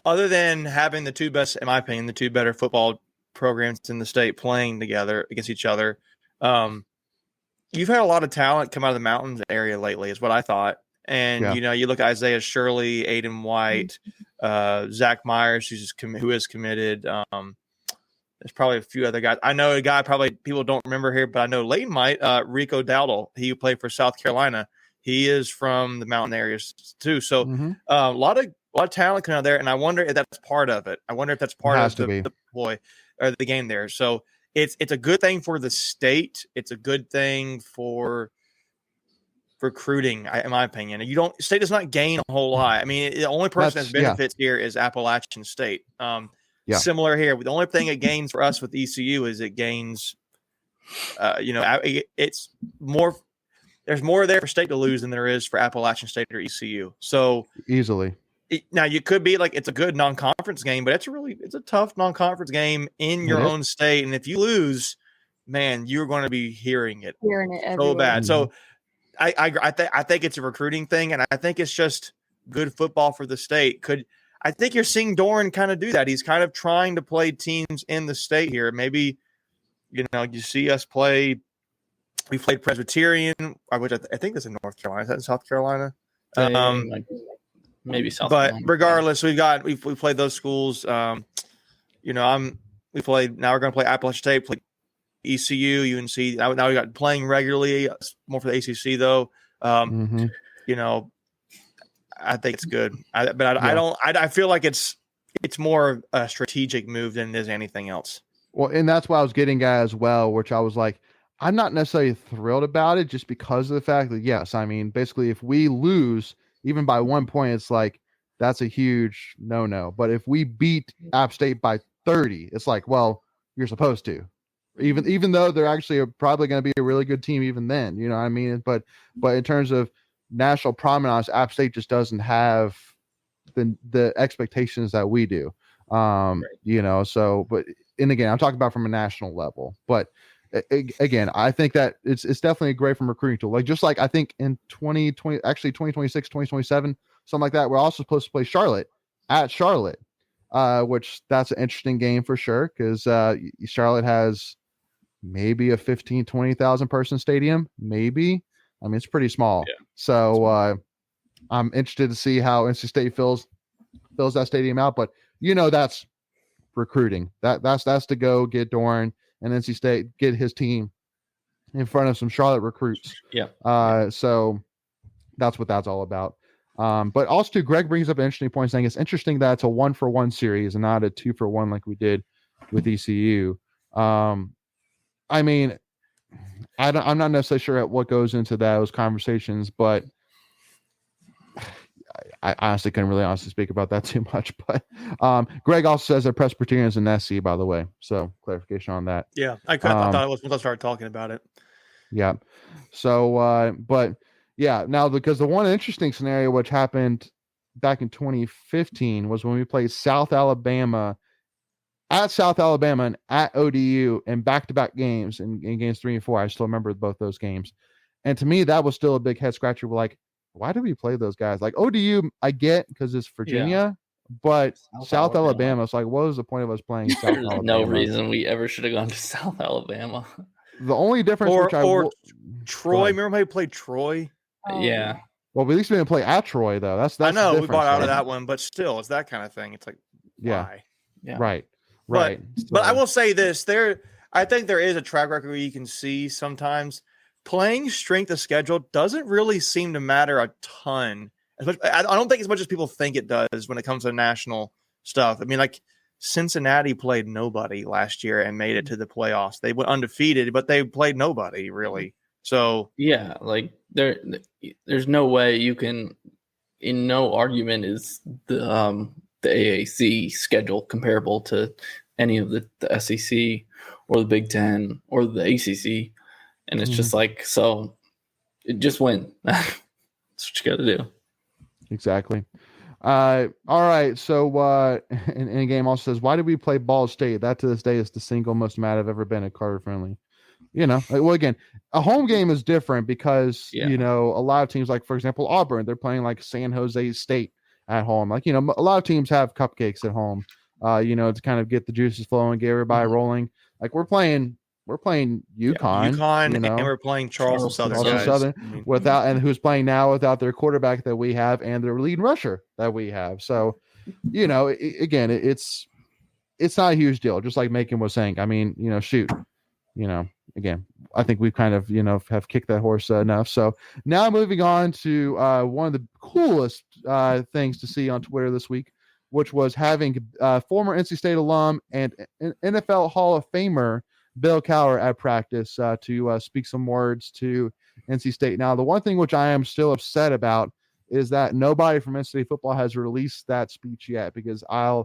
other than having the two best, in my opinion, the two better football programs in the state playing together against each other, you've had a lot of talent come out of the mountains area lately, is what I thought. And, you look at Isaiah Shirley, Aiden White, Zach Myers, who is committed. There's probably a few other guys. I know a guy probably people don't remember here, but I know Leighton might. Rico Dowdle, he played for South Carolina. He is from the mountain areas too. So a lot of talent coming out there, and I wonder if that's part of it. I wonder if that's part of the boy or the game there. So it's a good thing for the state. It's a good thing for recruiting, in my opinion. State does not gain a whole lot. I mean, the only person that's benefits here is Appalachian State. Similar here. The only thing it gains for us with ECU is it gains, it's more. There's more there for State to lose than there is for Appalachian State or ECU. So easily. Now you could be like, it's a good non-conference game, but it's a tough non-conference game in your own state. And if you lose, man, you're going to be hearing it so everywhere. Bad. So I think it's a recruiting thing, and I think it's just good football for the state. I think you're seeing Doran kind of do that. He's kind of trying to play teams in the state here. Maybe, you see us play. We played Presbyterian, which I think that's in North Carolina. Is that in South Carolina? Maybe South But Carolina. regardless, we played those schools. We played. Now we're going to play Appalachian State, play ECU, UNC. Now we got playing regularly, more for the ACC though. I think it's good. I feel like it's more a strategic move than it is anything else. Well, and that's what I was getting at as well, which I was like, I'm not necessarily thrilled about it just because of the fact that, yes, I mean, basically if we lose even by 1 point, it's like, that's a huge no. But if we beat App State by 30, it's like, well, you're supposed to. Even though they're actually probably going to be a really good team even then, you know what I mean? But in terms of national prominence, App State just doesn't have the expectations that we do. So, but, and again, I'm talking about from a national level, but again, I think that it's definitely great from recruiting tool. Like, just like I think in 2026, 2027, something like that, we're also supposed to play Charlotte at Charlotte, which that's an interesting game for sure. Cause Charlotte has maybe a 20,000 person stadium. Maybe. I mean, it's pretty small. Yeah. So I'm interested to see how NC State fills that stadium out, but that's recruiting. That's to go get Doran and NC State get his team in front of some Charlotte recruits. Yeah. So that's what that's all about. But also too, Greg brings up an interesting point saying it's interesting that it's a 1-for-1 series and not a 2-for-1 like we did with ECU. I mean, I'm not necessarily sure what goes into those conversations, but I honestly couldn't really speak about that too much. But Greg also says that Presbyterian is an SC, by the way. So clarification on that. Yeah, I thought it was once I started talking about it. Yeah. So, but yeah, now because the one interesting scenario which happened back in 2015 was when we played South Alabama and at ODU in back-to-back games in games 3 and 4. I still remember both those games. And to me, that was still a big head scratcher. We're like, why do we play those guys? Like ODU, I get because it's Virginia, but South Alabama. It's like, what was the point of us playing South There's Alabama? no reason we ever should have gone to South Alabama. The only difference, Troy. Remember how you played Troy? Yeah. Well, at least we didn't play at Troy though. That's I know the we bought out of that one, but still, it's that kind of thing. It's like, why? Yeah. Right. But I will say this: I think there is a track record where you can see sometimes playing strength of schedule doesn't really seem to matter a ton. I don't think as much as people think it does when it comes to national stuff. I mean, like Cincinnati played nobody last year and made it to the playoffs. They went undefeated, but they played nobody really. So yeah, like there's no way you can. In no argument is the AAC schedule comparable to any of the SEC or the Big Ten or the ACC. And it's just like, so it just win. That's what you got to do. Exactly. All right. So in game also says, why did we play Ball State? That to this day is the single most mad I've ever been at Carter Friendly. Well, again, a home game is different because, a lot of teams, like, for example, Auburn, they're playing like San Jose State at home. Like, a lot of teams have cupcakes at home, to kind of get the juices flowing, get everybody rolling. Like we're playing UConn, and we're playing Charleston Southern, without who's playing now without their quarterback that we have and their lead rusher that we have. So, again, it's not a huge deal. Just like Macon was saying. I mean, again, I think we've kind of have kicked that horse enough. So now moving on to one of the coolest things to see on Twitter this week, which was having former NC State alum and NFL Hall of Famer Bill Cowher at practice to speak some words to NC State. Now, the one thing which I am still upset about is that nobody from NC State football has released that speech yet, because I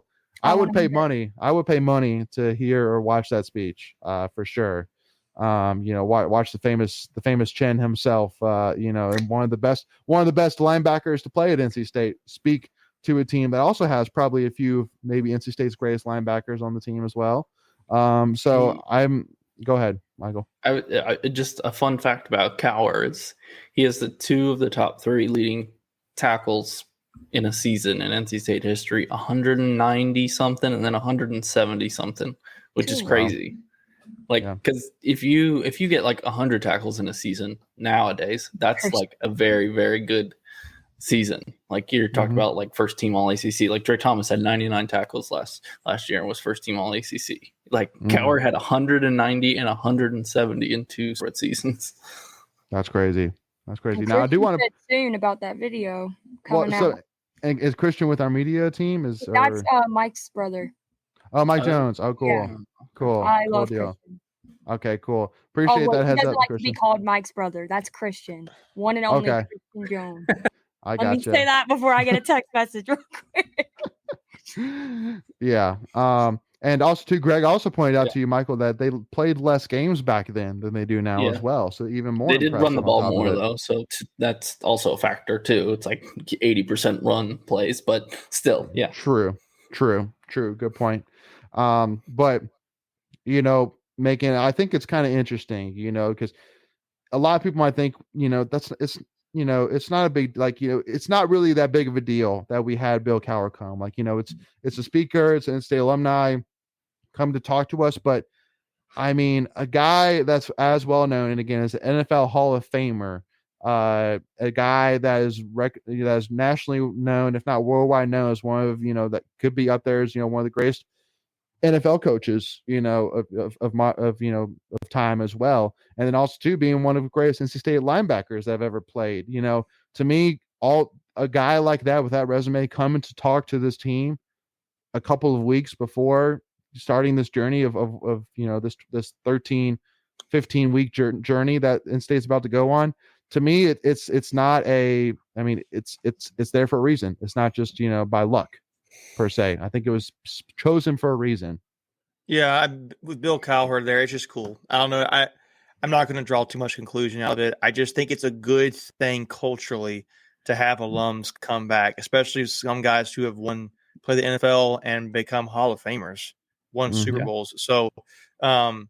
would pay money. I would pay money to hear or watch that speech for sure. Watch the famous Chen himself, and one of the best linebackers to play at NC State speak to a team that also has probably a few, maybe NC State's greatest linebackers on the team as well. Go ahead, Michael. Just a fun fact about Cowher is he has the 2 of the top 3 leading tackles in a season in NC State history, 190 something and then 170 something, which is crazy. Because if you get like 100 tackles in a season nowadays, that's like a very, very good season. Like you're talking about like first team all ACC. Like Dre Thomas had 99 tackles last year and was first team all ACC. Like Cowher had 190 and 170 in 2 separate seasons. That's crazy. And Now I do want to soon about that video coming out. And is Christian with our media team? That's Mike's brother. Oh, Mike Jones. Oh, cool. Yeah. Cool. I cool love deal. Christian. Okay, cool. Appreciate that heads he up, like Christian. to be called Mike's brother. That's Christian. One and only Christian Jones. I Let me gotcha. say that before I get a text message real quick. Yeah. And also too, Greg also pointed out to you, Michael, that they played less games back then than they do now as well. So even more. They did run the ball more though, so that's also a factor too. It's like 80% run plays, but still, yeah. True. Good point. But I think it's kind of interesting, because a lot of people might think, it's not a big, it's not really that big of a deal that we had Bill Cowher come. It's a speaker, it's an state alumni come to talk to us. But I mean, a guy that's as well known, and again, is an NFL Hall of Famer, a guy that is nationally known, if not worldwide known, as one of, that could be up there as, one of the greatest NFL coaches, of time as well. And then also too, being one of the greatest NC State linebackers that I've ever played. To me, a guy like that with that resume coming to talk to this team a couple of weeks before starting this journey of this 13, 15 week journey that NC State's about to go on. To me, it's not it's there for a reason. It's not just, by luck per se. I think it was chosen for a reason. Yeah, with Bill Cowher there, it's just cool. I don't know. I'm not going to draw too much conclusion out of it. I just think it's a good thing culturally to have alums come back, especially some guys who have play the NFL and become Hall of Famers, won Super Bowls. So, I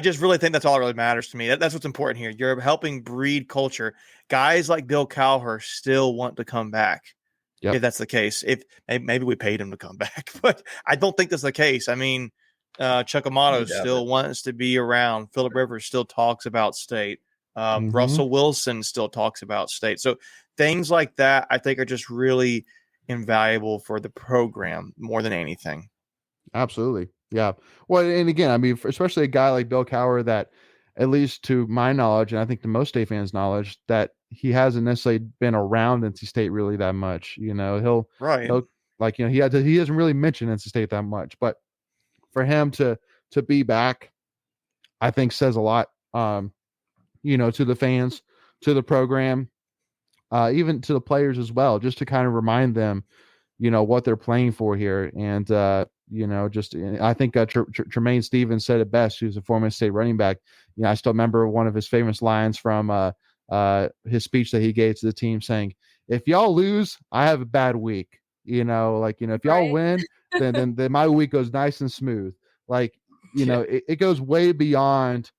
just really think that's all that really matters to me. That's what's important here. You're helping breed culture. Guys like Bill Cowher still want to come back. Yep. If that's the case, if maybe we paid him to come back, but I don't think that's the case. I mean, Chuck Amato still wants to be around. Phillip Rivers still talks about State. Russell Wilson still talks about State. So things like that, I think, are just really invaluable for the program more than anything. Absolutely. Yeah. Well, and again, I mean, especially a guy like Bill Cowher that, at least to my knowledge, and I think to most State fans' knowledge, that he hasn't necessarily been around NC State really that much. He hasn't really mentioned NC State that much, but for him to be back, I think says a lot, to the fans, to the program, even to the players as well, just to kind of remind them, what they're playing for here. And, I think Tremaine Stevens said it best, who's a former State running back. I still remember one of his famous lines from his speech that he gave to the team saying, "If y'all lose, I have a bad week. If y'all win, then my week goes nice and smooth." It goes way beyond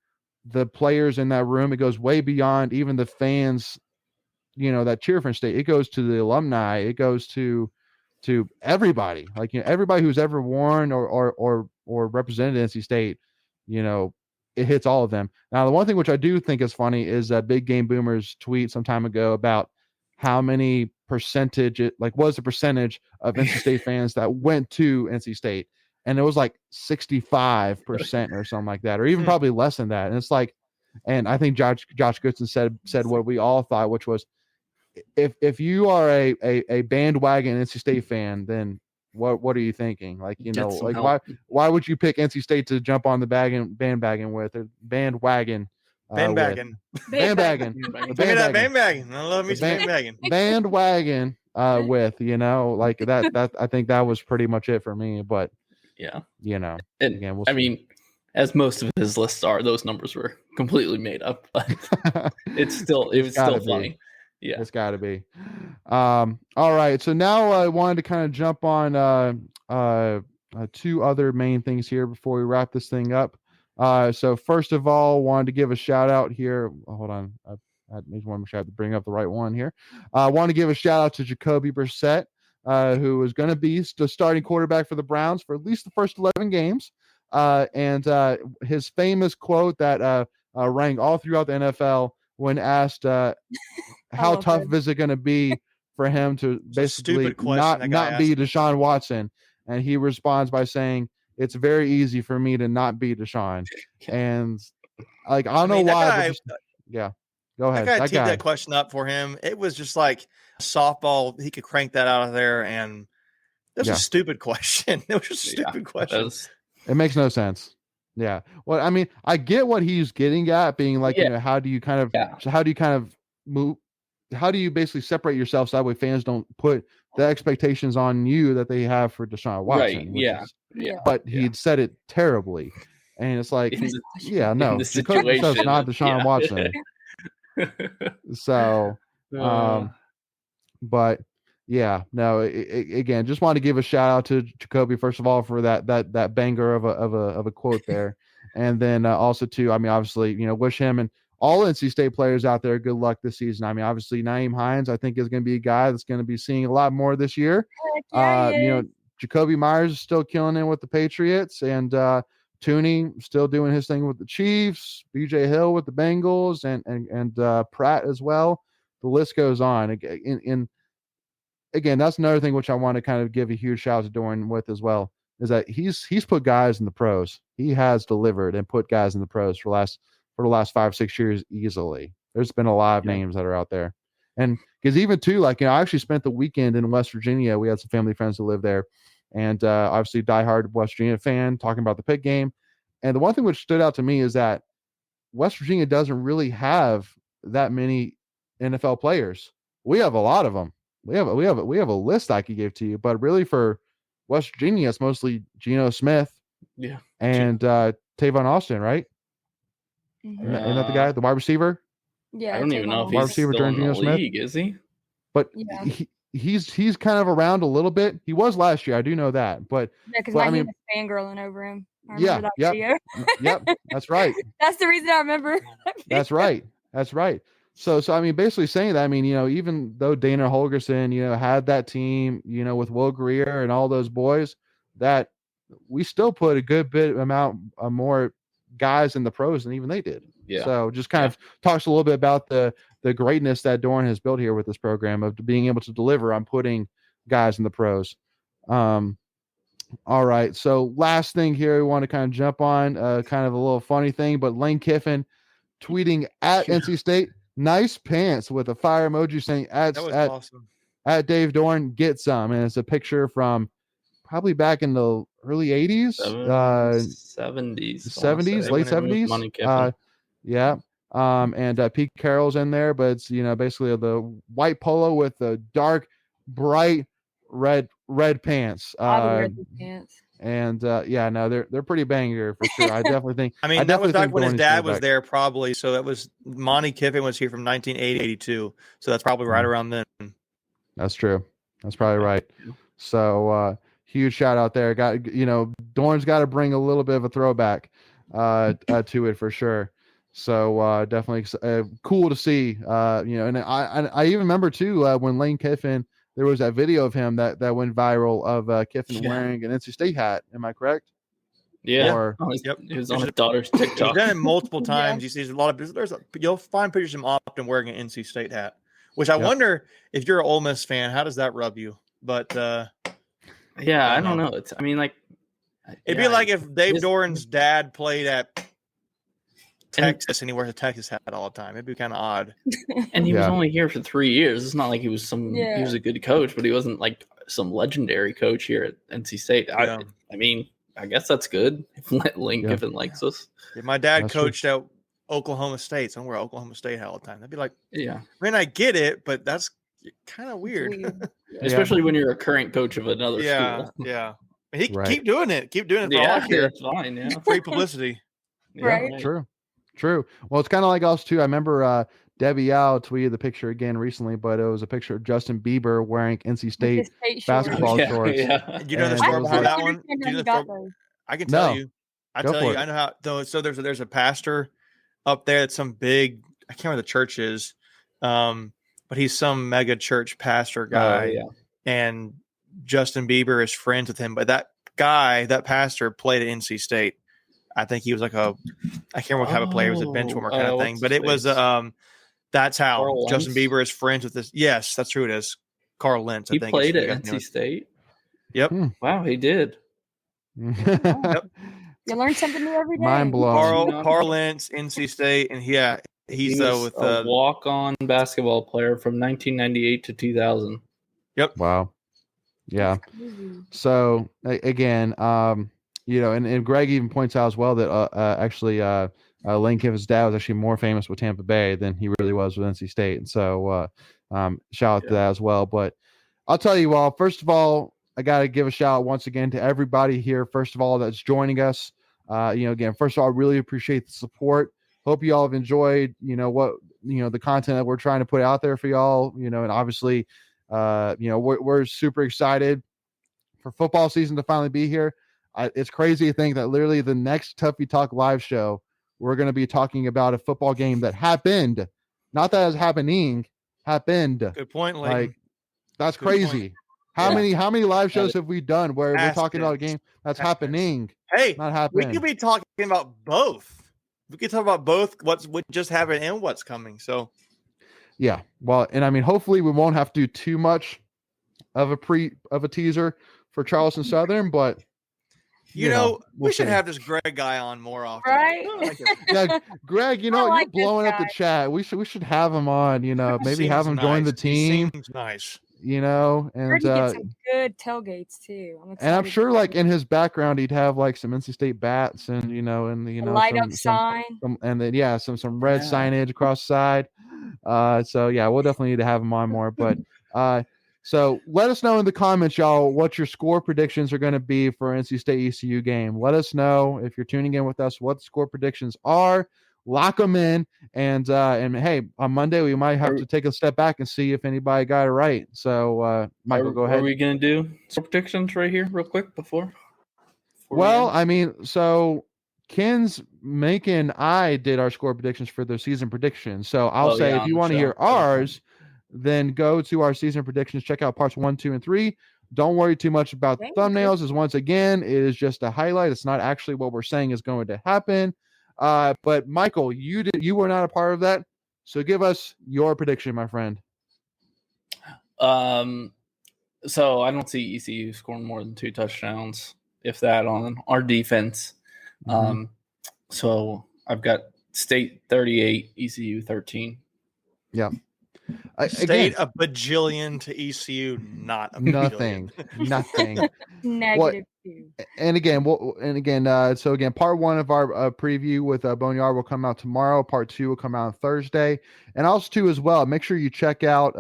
the players in that room. It goes way beyond even the fans, that cheer for State. It goes to the alumni. It goes to everybody, everybody who's ever worn or represented NC State. It hits all of them. Now, the one thing which I do think is funny is that Big Game Boomer's tweet some time ago about how many percentage was the percentage of NC State fans that went to NC State, and it was like 65% or something like that, or even probably less than that. And it's like, and I think Josh Goodson said what we all thought, which was, if you are a bandwagon NC State fan, then what are you thinking? Like, you Get know, some like help. why would you pick NC State to jump on the bandwagon with or bandwagon? Bandwagon. Bandwagon. Bandwagon. The Give me that bandwagon. bandwagon. I love me The some band- bandwagon. Bandwagon with, you know, like that I think that was pretty much it for me. But Yeah. you know, And again, we'll I see. mean, as most of his lists are, those numbers were completely made up, but it was still gotta be. funny. Yeah. It's got to be. All right. So now I wanted to kind of jump on two other main things here before we wrap this thing up. So first of all, wanted to give a shout out here. Hold on. I just want to make sure I have to bring up the right one here. I want to give a shout out to Jacoby Brissett, who is going to be the starting quarterback for the Browns for at least the first 11 games. And his famous quote that rang all throughout the NFL when asked how tough is it going to be for him to basically not be Deshaun Watson? And he responds by saying, "It's very easy for me to not be Deshaun." And like, I don't know why. Yeah, go ahead. That guy teed that question up for him. It was just like a softball. He could crank that out of there. And it was a stupid question. It was just a stupid question. It makes no sense. Yeah. Well, I mean, I get what he's getting at, being like, you know, how do you kind of move? How do you basically separate yourself so that way fans don't put the expectations on you that they have for Deshaun Watson? Right. But he'd said it terribly. And it's like, no, Jacoby Brissett's not Deshaun Watson. So, but yeah, no, again, just want to give a shout out to Jacoby, first of all, for that banger of a quote there. And then also too, I mean, obviously, you know, wish him and all NC State players out there good luck this season. I mean, obviously, Nyheim Hines, I think, is going to be a guy that's going to be seeing a lot more this year. You know, Jacoby Myers is still killing it with the Patriots, and Tooney still doing his thing with the Chiefs. BJ Hill with the Bengals, and Pratt as well. The list goes on. Again, that's another thing which I want to kind of give a huge shout out to Doran with as well, is that he's put guys in the pros. He has delivered and put guys in the pros for the last 5-6 years easily. There's been a lot of names that are out there. And because even too, like, you know, I actually spent the weekend in West Virginia. We had some family friends who live there, and obviously diehard West Virginia fan, talking about the Pitt game. And the one thing which stood out to me is that West Virginia doesn't really have that many NFL players. We have a lot of them. We have a list I could give to you, but really for West Virginia, it's mostly Geno Smith, and Tavon Austin, right? Isn't that the guy, the wide receiver? Yeah, I don't even know if he's still in the league, is he? But he's kind of around a little bit. He was last year, I do know that. But because I mean, was fangirling over him. Yep, that's right. That's the reason I remember. That's right. So I mean, basically saying that, I mean, you know, even though Dana Holgorsen, you know, had that team, you know, with Will Grier and all those boys, that we still put a good bit amount of more guys in the pros than even they did. Yeah. So just kind of talks a little bit about the greatness that Doran has built here with this program of being able to deliver on putting guys in the pros. All right. So last thing here, we want to kind of jump on kind of a little funny thing, but Lane Kiffin tweeting at NC State, nice pants, with a fire emoji saying awesome. At Dave Doran, get some. And it's a picture from probably back in the early 80s, 70s, late 70s. And Pete Carroll's in there, but it's, you know, basically the white polo with the dark, bright red pants. And they're pretty banger for sure. I definitely think. I mean, that was back when his dad was there, probably. So that was Monty Kiffin was here from 1982. So that's probably right around then. That's true. That's probably right. So huge shout out there. Doran's got to bring a little bit of a throwback to it for sure. So definitely cool to see. And I even remember too when Lane Kiffin. There was that video of him that went viral of Kiffin wearing an NC State hat. Am I correct? Yeah. It was on his daughter's TikTok. He's done it multiple times. You see a lot of you'll find pictures of him often wearing an NC State hat, which I wonder if you're an Ole Miss fan, how does that rub you? But I don't know. It'd be like if Dave Doran's dad played at Texas and he wears a Texas hat all the time. It'd be kind of odd. And he was only here for 3 years. It's not like he was he was a good coach, but he wasn't like some legendary coach here at NC State. Yeah. I mean, I guess that's good if Lane Yeah. Kiffin likes us. If my dad That's true. coached at Oklahoma State, so I'm where Oklahoma State had all the time. I'd be like, Yeah, I mean, I get it, but that's kind of It's weird. especially when you're a current coach of another Yeah, school. yeah. He Right. keep doing it. Keep doing it for all I Yeah, care. that's fine. Yeah, Free publicity. Yeah, Right. True. Well, it's kind of like us too. I remember Debbie Yao tweeted the picture again recently, but it was a picture of Justin Bieber wearing NC With State his state basketball Yeah, shorts. yeah. Do you know the And story it was behind like- that one? Do you know the story? I can No. tell you. Go for it. I know how. Though, so there's a pastor up there. It's some big. I can't remember the church is, but he's some mega church pastor guy, Oh, yeah. and Justin Bieber is friends with him. But that pastor, played at NC State. I think he was like I can't remember what type of player. He was a bench warmer kind of thing. what's But his it was face? that's how Carl Justin Lentz? Bieber is friends with this. Yes, that's who it is. Carl Lentz. I He think played is who at he got the NC name. State. Yep. Wow, he did. You learn something new every day. Mind blown. Carl Lentz, NC State, and he's He was with a walk-on basketball player from 1998 to 2000. Wow. Yeah. That's crazy. So again, and Greg even points out as well that actually Lane Kiffin's dad was actually more famous with Tampa Bay than he really was with NC State. And so shout out to that as well. But I'll tell you all, first of all, I got to give a shout out once again to everybody here. First of all, that's joining us. Again, first of all, I really appreciate the support. Hope you all have enjoyed, the content that we're trying to put out there for y'all, and obviously, we're super excited for football season to finally be here. It's crazy to think that literally the next Tuffy Talk live show, we're going to be talking about a football game that happened, not that it's happening, happened. good point, Layton. Like, that's Good point. crazy. How many live shows have we done where we're Past talking about a tense. game that's Past happening, Hey, not we happening? could be talking about both. We could talk about both what just happened and what's coming. So Yeah. Well, and I mean, hopefully we won't have to do too much of a teaser for Charleston Southern, but you know, we'll we should see. have this Greg guy on more often. Right? I like it. Yeah, Greg, I like you're blowing this up the guy. chat. We should have him on, maybe have him Seems join the nice. He team, seems nice. and Heard he gets some good tailgates too. I'm excited. and I'm sure like in his background he'd have like some NC State bats and a light up sign. and then some red Yeah. signage across the side. So yeah, we'll definitely need to have him on more. But so let us know in the comments, y'all, what your score predictions are going to be for NC State ECU game. Let us know if you're tuning in with us what the score predictions are. Lock them in, and hey, on Monday we might have to take a step back and see if anybody got it right. So Michael, go ahead. Are we going to do some predictions right here real quick before we Well, end? I mean, so Ken's making I did our score predictions for the season predictions. So I'll say if on you the want to show. hear ours, then go to our season predictions, check out parts 1, 2, and 3. Don't worry too much about the Thank you. thumbnails, as once again, it is just a highlight. It's not actually what we're saying is going to happen. But Michael, you were not a part of that. So give us your prediction, my friend. So I don't see ECU scoring more than 2 touchdowns, if that, on our defense. Mhm. So I've got State 38, ECU 13. State a bajillion to ECU, not a Nothing. bajillion. Nothing. -2. And again, so again, part 1 of our preview with Boneyard will come out tomorrow. Part 2 will come out on Thursday, and also too as well. Make sure you check out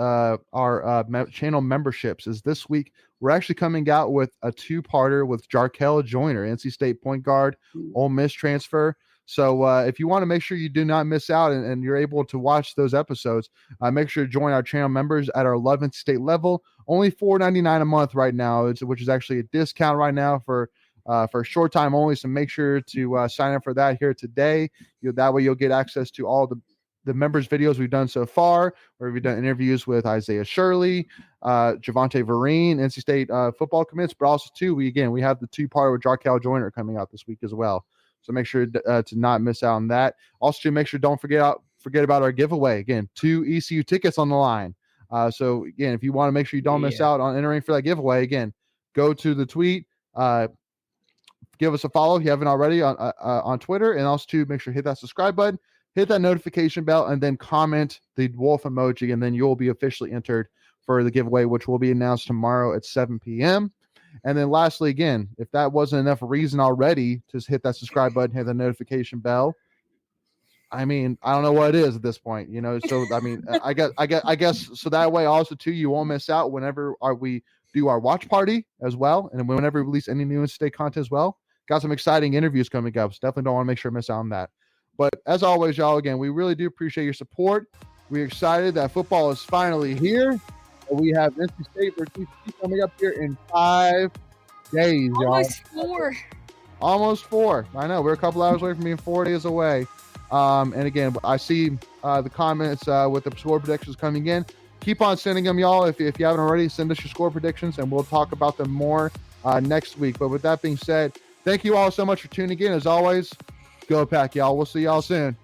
our channel memberships. Is this week we're actually coming out with a 2-parter with Jarkel Joyner, NC State point guard, Ole Miss transfer. So if you want to make sure you do not miss out and you're able to watch those episodes, make sure to join our channel members at our 11th state level. Only $4.99 a month right now, which is actually a discount right now for a short time only. So make sure to sign up for that here today. That way you'll get access to all the members' videos we've done so far, where we've done interviews with Isaiah Shirley, Javante Vereen, NC State football commits, but also too, we have the 2-part with Jarkel Joyner coming out this week as well. So make sure to not miss out on that. Also, to make sure don't forget about our giveaway. Again, 2 ECU tickets on the line. So again, if you want to make sure you don't miss out on entering for that giveaway, again, go to the tweet, give us a follow if you haven't already on Twitter, and also to make sure to hit that subscribe button, hit that notification bell, and then comment the wolf emoji, and then you'll be officially entered for the giveaway, which will be announced tomorrow at 7 p.m. And then lastly, again, if that wasn't enough reason already to hit that subscribe button, hit the notification bell, I mean, I don't know what it is at this point, you know. So I mean, I guess so that way also too, you won't miss out whenever we do our watch party as well, and whenever we release any new state content as well. Got some exciting interviews coming up, so definitely don't want to make sure to miss out on that. But as always, y'all, again, we really do appreciate your support. We're excited that football is finally here. We have NC State versus UC coming up here in 5 days, y'all. Almost four. I know we're a couple hours away from being 4 days away. And again, I see the comments with the score predictions coming in. Keep on sending them, y'all. If you haven't already, send us your score predictions, and we'll talk about them more next week. But with that being said, thank you all so much for tuning in. As always, go Pack, y'all. We'll see y'all soon.